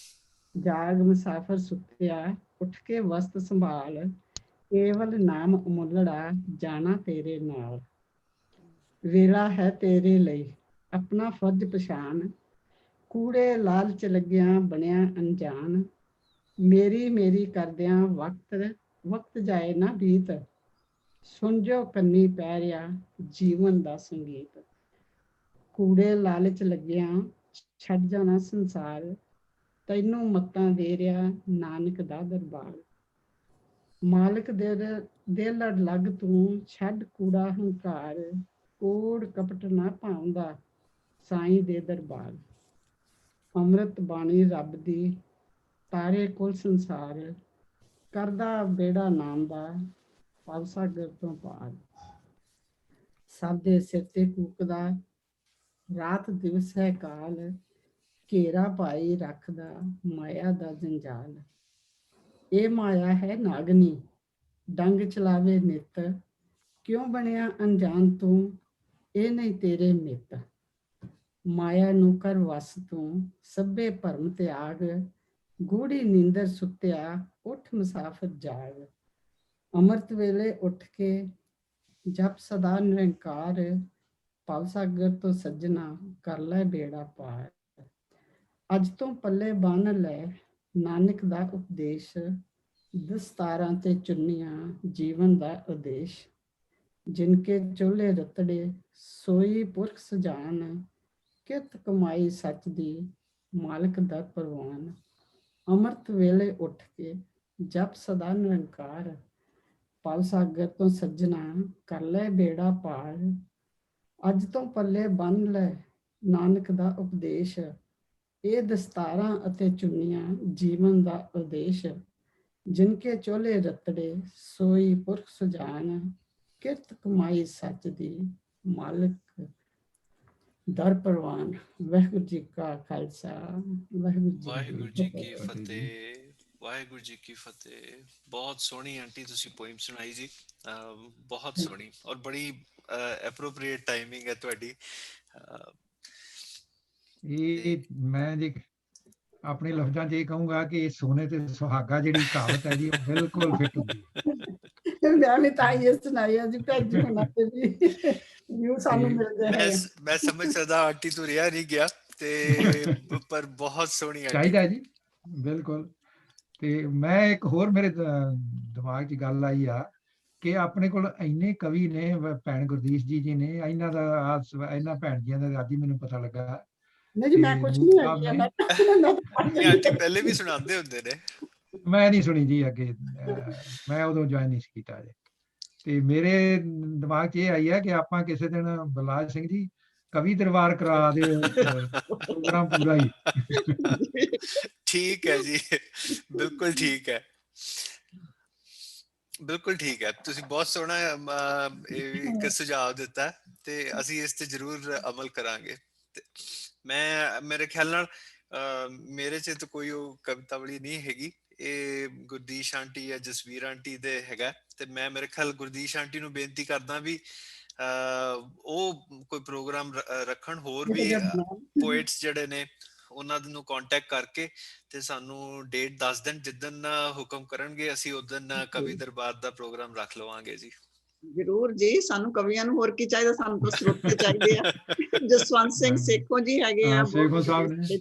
ਜਾਗ ਮੁਸਾਫਰ ਸੁੱਤਿਆ ਉੱਠ ਕੇ ਵਸਤ ਸੰਭਾਲ, ਕੇਵਲ ਨਾਮ ਅਮੁੱਲੜਾ ਜਾਣਾ ਤੇਰੇ ਨਾਲ। ਵੇਲਾ ਹੈ ਤੇਰੇ ਲਈ ਆਪਣਾ ਫਰਜ਼ ਪਛਾਣ, ਕੂੜੇ ਲਾਲਚ ਲੱਗਿਆ ਬਣਿਆ ਅਣਜਾਣ। ਮੇਰੀ ਮੇਰੀ ਕਰਦਿਆਂ ਵਕਤ ਜਾਏ ਨਾ ਬੀਤ, ਸੁਣ ਜੋ ਕੰਨੀ ਪੈ ਰਿਹਾ ਜੀਵਨ ਦਾ ਸੰਗੀਤ। ਕੂੜੇ ਲਾਲਚ ਲੱਗਿਆ ਛੱਡ ਜਾਣਾ ਸੰਸਾਰ, ਤੈਨੂੰ ਮੱਤਾਂ ਦੇ ਰਿਹਾ ਨਾਨਕ ਦਾ ਦਰਬਾਰ। ਮਾਲਕ ਦੇ ਲੜ ਲੱਗ ਤੂੰ ਛੱਡ ਕੂੜਾ ਹੰਕਾਰ, ਕੋੜ ਕਪਟ ਨਾ ਭਾਉਂਦਾ ਸਾਈਂ ਦੇ ਦਰਬਾਰ। ਅੰਮ੍ਰਿਤ ਬਾਣੀ ਰੱਬ ਦੀ ਤਾਰੇ ਕੁਲ ਸੰਸਾਰ, ਕਰਦਾ ਬੇੜਾ ਨਾਮ ਦਾ ਭਵ ਸਾਗਰ ਤੋਂ ਪਾਰ। ਸਭ ਦੇ ਸਿਰ ਤੇ ਕੂਕਦਾ ਰਾਤ ਦਿਵਸ ਹੈ ਕਾਲ, ਘੇਰਾ ਪਾਈ ਰੱਖਦਾ ਮਾਇਆ ਦਾ ਜੰਜਾਲ। ਇਹ ਮਾਇਆ ਹੈ ਨਾਗਨੀ ਡੰਗ ਚਲਾਵੇ ਨਿਤ, ਕਿਉਂ ਬਣਿਆ ਅਣਜਾਣ ਤੂੰ ਇਹ ਨਹੀਂ ਤੇਰੇ ਮਿੱਤ। ਮਾਇਆ ਨੂੰ ਕਰ ਵਸ ਤੂੰ ਸਭੇ ਭਰਮ ਤਿਆਗ, ਗੂੜੀ ਨੀਂਦਰ ਸੁੱਤਿਆ ਉੱਠ ਮੁਸਾਫਰ ਜਾਗ। ਅੰਮ੍ਰਿਤ ਵੇਲੇ ਉੱਠ ਕੇ ਜਪ ਸਦਾ ਨਿਰੰਕਾਰ, ਭਵ ਸਾਗਰ ਤੋਂ ਸੱਜਣਾ ਕਰ ਲੈ ਬੇੜਾ ਪਾਰ। ਅੱਜ ਤੋਂ ਪੱਲੇ ਬੰਨ ਲੈ ਨਾਨਕ ਦਾ ਉਪਦੇਸ਼, ਦਸਤਾਰਾਂ ਤੇ ਚੁੰਨੀਆਂ ਜੀਵਨ ਦਾ ਉਦੇਸ਼। ਜਿਨਕੇ ਚੋਲੇ ਰਤੜੇ ਸੋਈ ਪੁਰਖ ਸਜਾਨ, ਕਿਤ ਕਮਾਈ ਸੱਚ ਦੀ ਮਾਲਕ ਦਾ ਪ੍ਰਵਾਨ। ਅੰਮ੍ਰਿਤ ਵੇਲੇ ਉੱਠ ਕੇ ਜਪ ਸਦਾ ਨਿਰੰਕਾਰ, ਭਵ ਸਾਗਰ ਤੋਂ ਸੱਜਣਾ ਕਰ ਲੈ ਬੇੜਾ ਪਾਰ। ਅੱਜ ਤੋਂ ਪੱਲੇ ਬੰਨ ਲੈ ਨਾਨਕ ਦਾ ਉਪਦੇਸ਼, ਇਹ ਦਸਤਾਰਾਂ ਅਤੇ ਚੁੰਨੀਆਂ ਜੀਵਨ ਦਾ ਉਦੇਸ਼। ਜਿਨਕੇ ਚੋਲੇ ਰਤੜੇ ਸੋਈ ਪੁਰਖ ਸੁਜਾਨ, ਕਿਰਤ ਕਮਾਈ ਸੱਚ ਦੀ ਮਾਲਕ ਦਰ ਪ੍ਰਵਾਨ। ਵਾਹਿਗੁਰੂ ਜੀ ਕਾ ਖਾਲਸਾ, ਵਾਹਿਗੁਰੂ ਜੀ ਕੀ ਫਤਿਹ। ਵਾਹਿਗੁਰੂ ਜੀ ਕੀ ਫਤਿਹ। ਬਹੁਤ ਸੋਹਣੀ ਆਂਟੀ ਤੁਸੀਂ ਪੋਇਮ ਸੁਣਾਈ ਜੀ, ਬਹੁਤ ਸੋਹਣੀ ਔਰ ਬੜੀ ਐਪਰੋਪ੍ਰੀਏਟ ਟਾਈਮਿੰਗ ਹੈ ਤੁਹਾਡੀ। ਇਹ ਮੈਂ ਜੀ ਆਪਣੇ ਲਫ਼ਜ਼ਾਂ 'ਚ ਇਹ ਕਹੂੰਗਾ ਕਿ ਸੋਨੇ ਤੇ ਸੁਹਾਗਾ ਜਿਹੜੀ ਕਹਾਵਤ ਹੈ ਜੀ, ਉਹ ਬਿਲਕੁਲ ਫਿੱਟ ਹੁੰਦੀ ਹੈ। ਮੈਂ ਵੀ ਤਾਂ ਇਹ ਸੁਣਾਇਆ ਜੀ ਭੈਣ ਜੀ ਹੁਣਾਂ ਤੇ ਵੀ ਵਿਊ ਸਾਨੂੰ ਮਿਲਦੇ ਹੈ। ਮੈਂ ਸਮਝ ਸਕਦਾ ਆਂਟੀ ਤੋਂ ਰਿਹਾ ਨਹੀਂ ਗਿਆ ਤੇ ਪਰ ਬਹੁਤ ਸੋਹਣੀ ਚਾਹੀਦਾ ਜੀ, ਬਿਲਕੁਲ। ਤੇ ਮੈਂ ਇੱਕ ਹੋਰ ਮੇਰੇ ਦਿਮਾਗ 'ਚ ਗੱਲ ਆਈ ਆ ਕਿ ਆਪਣੇ ਕੋਲ ਇੰਨੇ ਕਵੀ ਨੇ, ਭੈਣ ਗੁਰਦੀਸ਼ ਜੀ ਨੇ, ਇਹਨਾਂ ਦਾ ਇਹਨਾਂ ਭੈਣ ਜੀਆਂ ਦਾ ਅੱਜ ਹੀ ਮੈਨੂੰ ਪਤਾ ਲੱਗਾ। ਨਹੀਂ ਜੀ ਮੈਂ ਕੁਝ ਨਹੀਂ ਆਂਟੀ ਪਹਿਲੇ ਵੀ ਸੁਣਾਉਂਦੇ ਹੁੰਦੇ ਨੇ। ਮੈਂ ਨਹੀਂ ਸੁਣੀ ਜੀ ਅੱਗੇ, ਮੈਂ ਉਦੋਂ ਜੁਆਇਨ ਨਹੀਂ ਕੀਤਾ ਜੀ। ਤੇ ਮੇਰੇ ਦਿਮਾਗ 'ਚ ਇਹ ਆਈ ਹੈ ਕਿ ਆਪਾਂ ਕਿਸੇ ਦਿਨ ਬਲਰਾਜ ਸਿੰਘ ਜੀ ਕਵੀ ਦਰਬਾਰ ਕਰਾ ਦੇ ਪ੍ਰੋਗਰਾਮ ਪੂਰਾ ਹੀ। ਠੀਕ ਹੈ ਜੀ, ਬਿਲਕੁਲ ਠੀਕ ਹੈ, ਬਿਲਕੁਲ ਠੀਕ ਹੈ। ਤੁਸੀਂ ਬਹੁਤ ਸੋਹਣਾ ਇੱਕ ਸੁਝਾਅ ਦਿੱਤਾ ਤੇ ਅਸੀਂ ਇਸ ਤੇ ਜ਼ਰੂਰ ਅਮਲ ਕਰਾਂਗੇ। ਮੈਂ ਮੇਰੇ ਖਿਆਲ ਨਾਲ ਮੇਰੇ 'ਚ ਤਾਂ ਕੋਈ ਉਹ ਕਵਿਤਾਵਲੀ ਨਹੀਂ ਹੈਗੀ, ਇਹ ਗੁਰਦੀਸ਼ ਆਂਟੀ ਜਾਂ ਜਸਵੀਰ ਆਂਟੀ ਦੇ ਹੈਗਾ। ਤੇ ਮੈਂ ਮੇਰੇ ਖਿਆਲ ਗੁਰਦੀਸ਼ ਆਂਟੀ ਨੂੰ ਬੇਨਤੀ ਕਰਦਾ ਵੀ ਉਹ ਕੋਈ ਪ੍ਰੋਗਰਾਮ ਰੱਖਣ, ਹੋਰ ਵੀ ਪੋਇਟਸ ਜਿਹੜੇ ਨੇ ਉਹਨਾਂ ਨੂੰ ਕੰਟੈਕਟ ਕਰਕੇ ਤੇ ਸਾਨੂੰ ਡੇਟ ਦੱਸ ਦੇਣ। ਜਿੱਦਣ ਹੁਕਮ ਕਰਨਗੇ ਅਸੀਂ ਉਦਣ ਕਵੀ ਦਰਬਾਰ ਦਾ ਪ੍ਰੋਗਰਾਮ ਰੱਖ ਲਵਾਂਗੇ ਜੀ। ਜ਼ਰੂਰ ਜੀ, ਸਾਨੂੰ ਕਵੀਆਂ ਨੂੰ ਹੋਰ ਕੀ ਚਾਹੀਦਾ, ਸਾਨੂੰ ਤਾਂ ਸਰੋਤੇ ਚਾਹੀਦੇ ਆ। ਜਸਵੰਤ ਸਿੰਘ ਸੇਖੋਂ ਜੀ ਹੈਗੇ ਆ, ਸੇਖੋਂ ਸਾਹਿਬ ਨੇ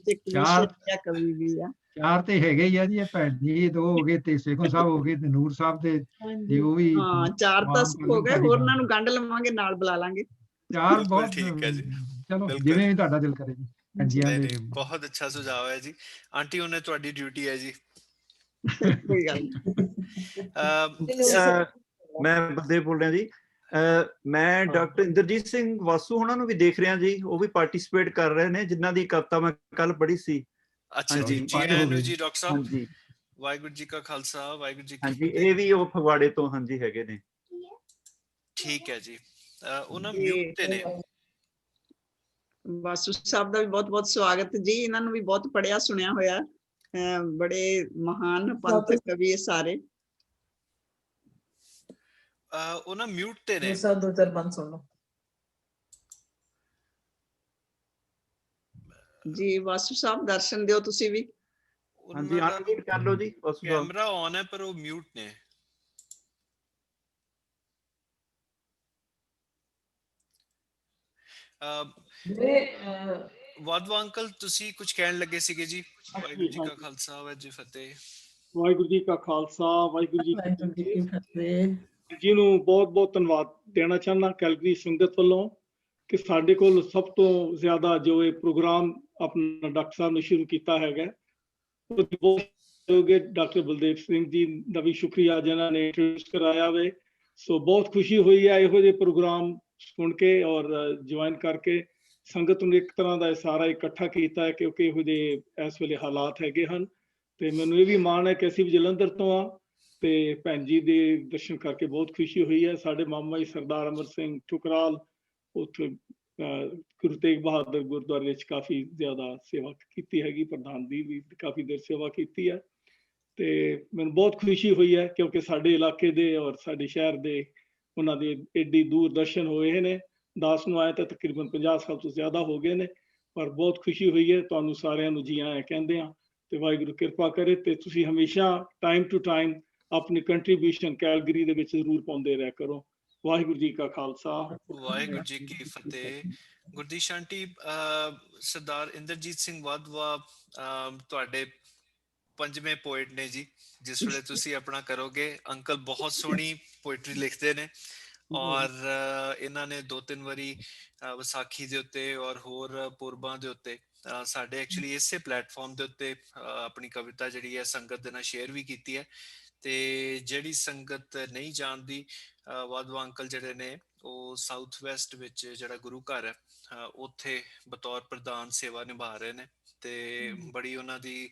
ਕਵੀ ਵੀ ਆ। ਚਾਰ ਤੇ ਹੈਗੇ ਹੀ ਆ ਜੀ, ਇਹ ਭੈਣ ਜੀ ਦੋ ਹੋ ਗਏ ਤੇ ਸੇਖੋਂ ਸਾਹਿਬ ਹੋ ਗਏ ਤੇ ਨੂਰ ਸਾਹਿਬ ਦੇ ਜੀ, ਉਹ ਵੀ ਹਾਂ ਚਾਰ ਤਾਂ ਹੋ ਗਏ, ਹੋਰਨਾਂ ਨੂੰ ਗੰਢ ਲਵਾਂਗੇ, ਨਾਲ ਬੁਲਾ ਲਾਂਗੇ। ਚਾਰ ਬਹੁਤ ਠੀਕ ਹੈ ਜੀ, ਚਲੋ ਜਿਵੇਂ ਵੀ ਤੁਹਾਡਾ ਦਿਲ ਕਰੇ ਜੀ। ਬਹੁਤ ਅੱਛਾ ਸੁਝਾਅ ਹੈ ਜੀ ਆਂਟੀ, ਉਹਨੇ ਤੁਹਾਡੀ ਡਿਊਟੀ ਹੈ ਜੀ। ਕੋਈ ਗੱਲ ਮੈਂ ਬਲਦੇਵ ਬੋਲ ਰਿਹਾ ਜੀ। ਮੈਂ ਡਾਕਟਰ ਇੰਦਰਜੀਤ ਸਿੰਘ ਵਾਸੂ ਉਹਨਾਂ ਨੂੰ ਵੀ ਦੇਖ ਰਿਹਾ ਜੀ, ਉਹ ਵੀ ਪਾਰਟਿਸਿਪੇਟ ਕਰ ਰਹੇ ਨੇ, ਜਿਨ੍ਹਾਂ ਦੀ ਕਵਿਤਾ ਮੈਂ ਕੱਲ ਪੜ੍ਹੀ ਸੀ। ਅੱਛਾ ਜੀ, ਜੀ ਆਇਆਂ ਨੂੰ ਜੀ ਡਾਕਟਰ ਸਾਹਿਬ। ਹਾਂਜੀ, ਵਾਹਿਗੁਰੂ ਜੀ ਕਾ ਖਾਲਸਾ, ਵਾਹਿਗੁਰੂ ਜੀ ਕੀ ਫਤਿਹ। ਇਹ ਵੀ ਉਹ ਫਗਵਾੜੇ ਤੋਂ ਹਾਂਜੀ ਹੈਗੇ ਨੇ। ਠੀਕ ਹੈ ਜੀ, ਉਹਨਾਂ ਮਿਊਟ ਤੇ ਨੇ। ਵਾਸੂ ਸਾਹਿਬ ਦਾ ਵੀ ਬਹੁਤ ਬਹੁਤ ਸਵਾਗਤ ਜੀ, ਇਹਨਾਂ ਨੂੰ ਵੀ ਬਹੁਤ ਪੜ੍ਹਿਆ ਸੁਣਿਆ ਹੋਇਆ। ਬੜੇ ਮਹਾਨ ਪੰਥਕ ਕਵੀ ਇਹ ਸਾਰੇ। ਉਹ ਨਾ ਮਿਊਟ ਤੇ ਨੇ। ਦੋ ਚਾਰ ਬੰਦ ਸੁਣ ਲਓ ਜੀ। ਵਾਸੂ ਸਾਹਿਬ ਦਰਸ਼ਨ ਦਿਓ ਤੁਸੀਂ ਵੀ। ਹਾਂਜੀ ਅਨਮਿਊਟ ਕਰ ਲਓ ਜੀ। ਕੈਮਰਾ ਔਨ ਹੈ ਪਰ ਉਹ ਮਿਊਟ ਨੇ। ਵਾਧਵਾ ਅੰਕਲ ਤੁਸੀਂ ਕੁਝ ਕਹਿਣ ਲੱਗੇ ਸੀਗੇ ਜੀ। ਵਾਹਿਗੁਰੂ ਜੀ ਕਾ ਖਾਲਸਾ ਵਾਹਿਗੁਰੂ ਜੀ ਫਤਿਹ। ਵਾਹਿਗੁਰੂ ਜੀ ਕਾ ਖਾਲਸਾ ਵਾਹਿਗੁਰੂ ਜੀ ਕੀ ਫਤਿਹ। ਜੀ ਨੂੰ ਬਹੁਤ ਬਹੁਤ ਧੰਨਵਾਦ ਦੇਣਾ ਚਾਹੁੰਦਾ ਕੈਲਗਰੀ ਸੰਗਤ ਵੱਲੋਂ ਕਿ ਸਾਡੇ ਕੋਲ ਸਭ ਤੋਂ ਜ਼ਿਆਦਾ ਜੋ ਇਹ ਪ੍ਰੋਗਰਾਮ ਆਪਣਾ ਡਾਕਟਰ ਸਾਹਿਬ ਨੇ ਸ਼ੁਰੂ ਕੀਤਾ ਹੈਗਾ ਡਾਕਟਰ ਬਲਦੇਵ ਸਿੰਘ ਜੀ ਦਾ ਵੀ ਸ਼ੁਕਰੀਆ ਜਿਨ੍ਹਾਂ ਨੇ ਇੰਟਰੋਡਿਊਸ ਕਰਾਇਆ ਵੇ। ਸੋ ਬਹੁਤ ਖੁਸ਼ੀ ਹੋਈ ਹੈ ਇਹੋ ਜਿਹੇ ਪ੍ਰੋਗਰਾਮ ਸੁਣ ਕੇ ਔਰ ਜੁਆਇਨ ਕਰਕੇ। ਸੰਗਤ ਨੂੰ ਇੱਕ ਤਰ੍ਹਾਂ ਦਾ ਸਾਰਾ ਇਕੱਠਾ ਕੀਤਾ ਹੈ ਕਿਉਂਕਿ ਇਹੋ ਜਿਹੇ ਇਸ ਵੇਲੇ ਹਾਲਾਤ ਹੈਗੇ ਹਨ। ਤੇ ਮੈਨੂੰ ਇਹ ਵੀ ਮਾਣ ਹੈ ਕਿ ਅਸੀਂ ਵੀ ਜਲੰਧਰ ਤੋਂ ਆ ਤੇ ਭੈਣ ਜੀ ਦੇ ਦਰਸ਼ਨ ਕਰਕੇ ਬਹੁਤ ਖੁਸ਼ੀ ਹੋਈ ਹੈ। ਸਾਡੇ ਮਾਮਾ ਜੀ ਸਰਦਾਰ ਅਮਰ ਸਿੰਘ ਠੁਕਰਾਲ ਉੱਥੇ ਗੁਰੂ ਤੇਗ ਬਹਾਦਰ ਗੁਰਦੁਆਰੇ ਵਿੱਚ ਕਾਫੀ ਜ਼ਿਆਦਾ ਸੇਵਾ ਕੀਤੀ ਹੈਗੀ। ਪ੍ਰਧਾਨ ਦੀ ਵੀ ਕਾਫੀ ਦੇਰ ਸੇਵਾ ਕੀਤੀ ਹੈ ਤੇ ਮੈਨੂੰ ਬਹੁਤ ਖੁਸ਼ੀ ਹੋਈ ਹੈ ਕਿਉਂਕਿ ਸਾਡੇ ਇਲਾਕੇ ਦੇ ਔਰ ਸਾਡੇ ਸ਼ਹਿਰ ਦੇ ਉਹਨਾਂ ਦੇ ਏਡੀ ਦੂਰ ਦਰਸ਼ਨ ਹੋਏ ਨੇ। ਦਾਸ ਨੂੰ ਆਏ ਤਾਂ ਤਕਰੀਬਨ 50 ਸਾਲ ਤੋਂ ਜ਼ਿਆਦਾ ਹੋ ਗਏ ਨੇ ਪਰ ਬਹੁਤ ਖੁਸ਼ੀ ਹੋਈ ਹੈ। ਤੁਹਾਨੂੰ ਸਾਰਿਆਂ ਨੂੰ ਜੀ ਆਇਆਂ ਕਹਿੰਦੇ ਆ ਤੇ ਵਾਹਿਗੁਰੂ ਕਿਰਪਾ ਕਰੇ ਤੇ ਤੁਸੀਂ ਹਮੇਸ਼ਾ ਟਾਈਮ ਟੂ ਟਾਈਮ ਆਪਣੀ ਕੰਟਰੀਬਿਊਸ਼ਨ ਕੈਲਗਰੀ ਦੇ ਵਿੱਚ ਜ਼ਰੂਰ ਪਾਉਂਦੇ ਰਹਿ ਕਰੋ। ਵਾਹਿਗੁਰੂ ਜੀ ਕਾ ਖਾਲਸਾ ਵਾਹਿਗੁਰੂ ਜੀ ਕੀ ਫਤਿਹ। ਗੁਰਦੀਸ਼ ਆਂਟੀ ਸਰਦਾਰ ਇੰਦਰਜੀਤ ਸਿੰਘ ਵਾਧਵਾ ਤੁਹਾਡੇ 5ਵੇਂ ਪੋਇਟ ਨੇ ਜੀ। ਜਿਸ ਵੇਲੇ ਤੁਸੀਂ ਆਪਣਾ ਕਰੋਗੇ ਅੰਕਲ ਬਹੁਤ ਸੋਹਣੀ ਪੋਇਟਰੀ ਲਿਖਦੇ ਨੇ ਔਰ ਇਹਨਾਂ ਨੇ 2-3 ਵਾਰੀ ਵਿਸਾਖੀ ਦੇ ਉੱਤੇ ਔਰ ਹੋਰ ਪੁਰਬਾਂ ਦੇ ਉੱਤੇ ਸਾਡੇ ਐਕਚੁਅਲੀ ਇਸੇ ਪਲੇਟਫਾਰਮ ਦੇ ਉੱਤੇ ਆਪਣੀ ਕਵਿਤਾ ਜਿਹੜੀ ਹੈ ਸੰਗਤ ਦੇ ਨਾਲ ਸ਼ੇਅਰ ਵੀ ਕੀਤੀ ਹੈ। ਤੇ ਜਿਹੜੀ ਸੰਗਤ ਨਹੀਂ ਜਾਣਦੀ ਵਾਧਵਾ ਅੰਕਲ ਜਿਹੜੇ ਨੇ ਉਹ ਸਾਊਥ ਵੈਸਟ ਵਿੱਚ ਜਿਹੜਾ ਗੁਰੂ ਘਰ ਹੈ ਉੱਥੇ ਬਤੌਰ ਪ੍ਰਧਾਨ ਸੇਵਾ ਨਿਭਾ ਰਹੇ ਨੇ ਤੇ ਬੜੀ ਉਹਨਾਂ ਦੀ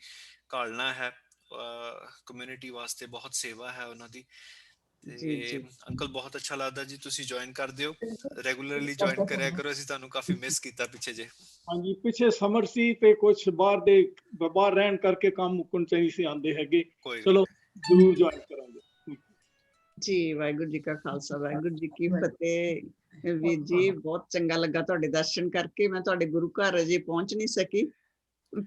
ਘਾਲਣਾ ਹੈ। ਕਮਿਊਨਿਟੀ ਵਾਸਤੇ ਬਹੁਤ ਸੇਵਾ ਹੈ ਉਹਨਾਂ ਦੀ। ਤੇ ਅੰਕਲ ਬਹੁਤ ਅੱਛਾ ਲੱਗਦਾ ਜੀ ਤੁਸੀਂ ਜੁਆਇਨ ਕਰ ਦਿਓ ਰੈਗੂਲਰਲੀ ਜੁਆਇਨ ਕਰਿਆ ਕਰੋ। ਅਸੀਂ ਤੁਹਾਨੂੰ ਕਾਫੀ ਮਿਸ ਕੀਤਾ ਪਿੱਛੇ ਜੇ। ਹਾਂਜੀ ਪਿੱਛੇ ਸਮਰ ਸੀ ਤੇ ਕੁਝ ਬਾਹਰ ਰਹਿਣ ਕਰਕੇ ਕੰਮ ਮੁੱਕਣ ਚਾਹੀਦੇ ਸੀ ਆਂਦੇ ਹੈਗੇ। ਚਲੋ ਜ਼ਰੂਰ ਜੁਆਇਨ ਕਰਾਂਗੇ ਜੀ। ਵਾਹਿਗੁਰੂ ਜੀ ਕਾ ਖਾਲਸਾ ਵਾਹਿਗੁਰੂ ਜੀ ਕੀ ਫਤਿਹ। ਵੀਰ ਜੀ ਬਹੁਤ ਚੰਗਾ ਲੱਗਾ ਤੁਹਾਡੇ ਦਰਸ਼ਨ ਕਰਕੇ। ਮੈਂ ਤੁਹਾਡੇ ਗੁਰੂ ਘਰ ਅਜੇ ਪਹੁੰਚ ਨਹੀਂ ਸਕੀ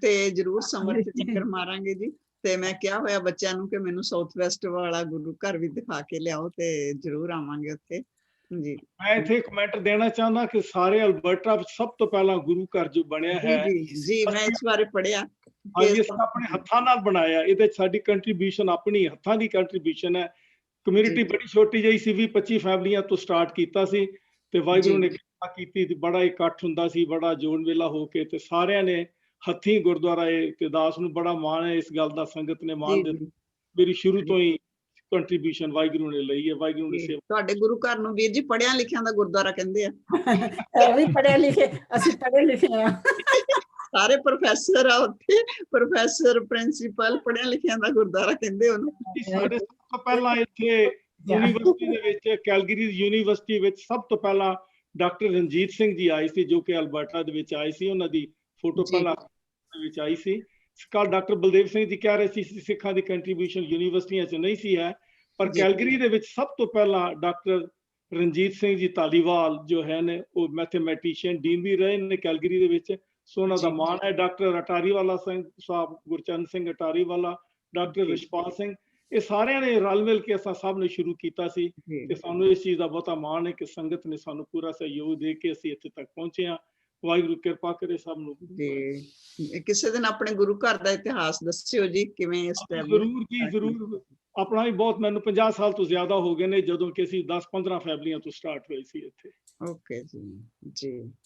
ਤੇ ਜ਼ਰੂਰ ਸਮਰ ਚ ਚੱਕਰ ਮਾਰਾਂਗੇ ਜੀ। ਤੇ ਮੈਂ ਕਿਹਾ ਹੋਇਆ ਬੱਚਿਆਂ ਨੂੰ ਕਿ ਮੈਨੂੰ ਸਾਊਥ ਵੈਸਟ ਵਾਲਾ ਗੁਰੂ ਘਰ ਵੀ ਦਿਖਾ ਕੇ ਲਿਆਓ ਤੇ ਜ਼ਰੂਰ ਆਵਾਂਗੇ ਉੱਥੇ ਜੀ। ਮੈਂ ਇੱਥੇ ਕਮੈਂਟ ਦੇਣਾ ਚਾਹੁੰਦਾ ਕਿ ਸਾਰੇ ਅਲਬਰਟਾ ਵਿੱਚ ਸਭ ਤੋਂ ਪਹਿਲਾਂ ਗੁਰੂ ਘਰ ਜੋ ਬਣਿਆ ਹੈ ਜੀ ਮੈਂ ਇਸ ਬਾਰੇ ਪੜ੍ਹਿਆ ਹਾਂਜੀ ਅਸੀਂ ਆਪਣੇ ਹੱਥਾਂ ਨਾਲ ਬਣਾਇਆ। ਇਹਦੇ ਚ ਸਾਡੀ ਕੰਟਰੀਬਿਊਸ਼ਨ ਆਪਣੀ ਹੱਥਾਂ ਦੀ ਕੰਟਰੀਬਿਊਸ਼ਨ ਹੈ। ਕਮਿਊਨਿਟੀ ਬੜੀ ਛੋਟੀ ਜਿਹੀ ਸੀ 20-25 ਫੈਮਲੀਆਂ ਤੋਂ ਸਟਾਰਟ ਕੀਤਾ ਸੀ ਤੇ ਵਾਹਿਗੁਰੂ ਨੇ ਕਿਰਪਾ ਕੀਤੀ ਤੇ ਬੜਾ ਇਕੱਠ ਹੁੰਦਾ ਸੀ ਬੜਾ ਜੋੜ ਮੇਲਾ ਹੋ ਕੇ ਤੇ ਸਾਰਿਆਂ ਨੇ ਹੱਥੀਂ ਗੁਰਦੁਆਰਾ ਤੇ ਦਾਸ ਨੂੰ ਬੜਾ ਮਾਣ ਹੈ ਇਸ ਗੱਲ ਦਾ। ਸੰਗਤ ਨੇ ਮਾਣ ਦਿੱਤਾ। ਮੇਰੀ ਸ਼ੁਰੂ ਤੋਂ ਹੀ ਕੰਟਰੀਬਿਊਸ਼ਨ ਵਾਹਿਗੁਰੂ ਨੇ ਲਈ ਹੈ। ਵਾਹਿਗੁਰੂ ਨੇ ਸੇਵਾ। ਤੁਹਾਡੇ ਗੁਰੂ ਘਰ ਨੂੰ ਵੀਰ ਜੀ ਪੜ੍ਹਿਆ ਲਿਖਿਆ ਦਾ ਗੁਰਦੁਆਰਾ ਕਹਿੰਦੇ ਆ। ਵੀ ਪੜ੍ਹੇ ਲਿਖੇ ਅਸੀਂ ਪੜ੍ਹੇ ਲਿਖੇ ਆ ਸਾਰੇ ਪ੍ਰੋਫੈਸਰ ਆ ਉੱਥੇ ਪ੍ਰੋਫੈਸਰ ਪ੍ਰਿੰਸੀਪਲ ਪੜ੍ਹਿਆ ਲਿਖਿਆ ਦਾ ਗੁਰਦੁਆਰਾ ਕਹਿੰਦੇ ਉਹਨੂੰ। ਸਾਡੇ ਸਭ ਤੋਂ ਪਹਿਲਾਂ ਇੱਥੇ ਯੂਨੀਵਰਸਿਟੀ ਦੇ ਵਿੱਚ ਕੈਲਗਰੀ ਯੂਨੀਵਰਸਿਟੀ ਵਿੱਚ ਸਭ ਤੋਂ ਪਹਿਲਾਂ ਡਾਕਟਰ ਰਣਜੀਤ ਸਿੰਘ ਜੀ ਆਏ ਸੀ ਜੋ ਕਿ ਅਲਬਰਟਾ ਦੇ ਵਿੱਚ ਆਏ ਸੀ। ਉਹਨਾਂ ਦੀ ਫੋਟੋ ਪਹਿਲਾਂ ਵਿੱਚ ਆਈ ਸੀ। ਕੱਲ ਡਾਕਟਰ ਬਲਦੇਵ ਸਿੰਘ ਜੀ ਕਹਿ ਰਹੇ ਸੀ ਸਿੱਖਾਂ ਦੀ ਕੰਟਰੀਬਿਊਸ਼ਨ ਯੂਨੀਵਰਸਿਟੀਆਂ 'ਚ ਨਹੀਂ ਸੀ ਹੈ ਪਰ ਕੈਲਗਰੀ ਦੇ ਵਿੱਚ ਸਭ ਤੋਂ ਪਹਿਲਾਂ ਡਾਕਟਰ ਰਣਜੀਤ ਸਿੰਘ ਜੀ ਧਾਲੀਵਾਲ ਜੋ ਹੈ ਨੇ ਉਹ ਮੈਥਮੈਟੀਸ਼ੀਅਨ ਡੀਨ ਵੀ ਰਹੇ ਨੇ ਕੈਲਗਰੀ ਦੇ ਵਿੱਚ। ਸੋ ਉਹਨਾਂ ਦਾ ਮਾਣ ਹੈ। ਡਾਕਟਰ ਅਟਾਰੀ ਵਾਲਾ ਸਿੰਘ ਸਾਹਿਬ ਗੁਰਚਰਨ ਸਿੰਘ ਅਟਾਰੀ ਵਾਲਾ ਡਾਕਟਰ ਰਿਸ਼ਪਾਲ ਸਿੰਘ ਇਹ ਸਾਰਿਆਂ ਨੇ ਰਲ ਮਿਲ ਕੇ ਅਸਾਂ ਸਭ ਨੇ ਸ਼ੁਰੂ ਕੀਤਾ ਸੀ ਤੇ ਸਾਨੂੰ ਇਸ ਚੀਜ਼ ਦਾ ਬਹੁਤਾ ਮਾਣ ਹੈ ਕਿ ਸੰਗਤ ਨੇ ਸਾਨੂੰ ਪੂਰਾ ਸਹਿਯੋਗ ਦੇ ਕੇ ਅਸੀਂ ਇੱਥੇ ਤੱਕ ਪਹੁੰਚੇ ਹਾਂ। ਵਾਹਿਗੁਰੂ ਕਿਰਪਾ ਕਰੇ ਸਭ ਨੂੰ ਜੀ। ਕਿਸੇ ਦਿਨ ਆਪਣੇ ਗੁਰੂ ਘਰ ਦਾ ਇਤਿਹਾਸ ਦੱਸਿਓ ਜੀ ਕਿਵੇਂ ਜ਼ਰੂਰ ਜੀ ਜ਼ਰੂਰ। ਆਪਣਾ ਵੀ ਬਹੁਤ ਮੈਨੂੰ 50 ਸਾਲ ਤੋਂ ਜ਼ਿਆਦਾ ਹੋ ਗਏ ਨੇ ਜਦੋਂ ਕਿ ਅਸੀਂ 10-15 ਫੈਮਲੀਆਂ ਤੋਂ ਸਟਾਰਟ ਹੋਏ ਸੀ ਇੱਥੇ। ਓਕੇ ਜੀ।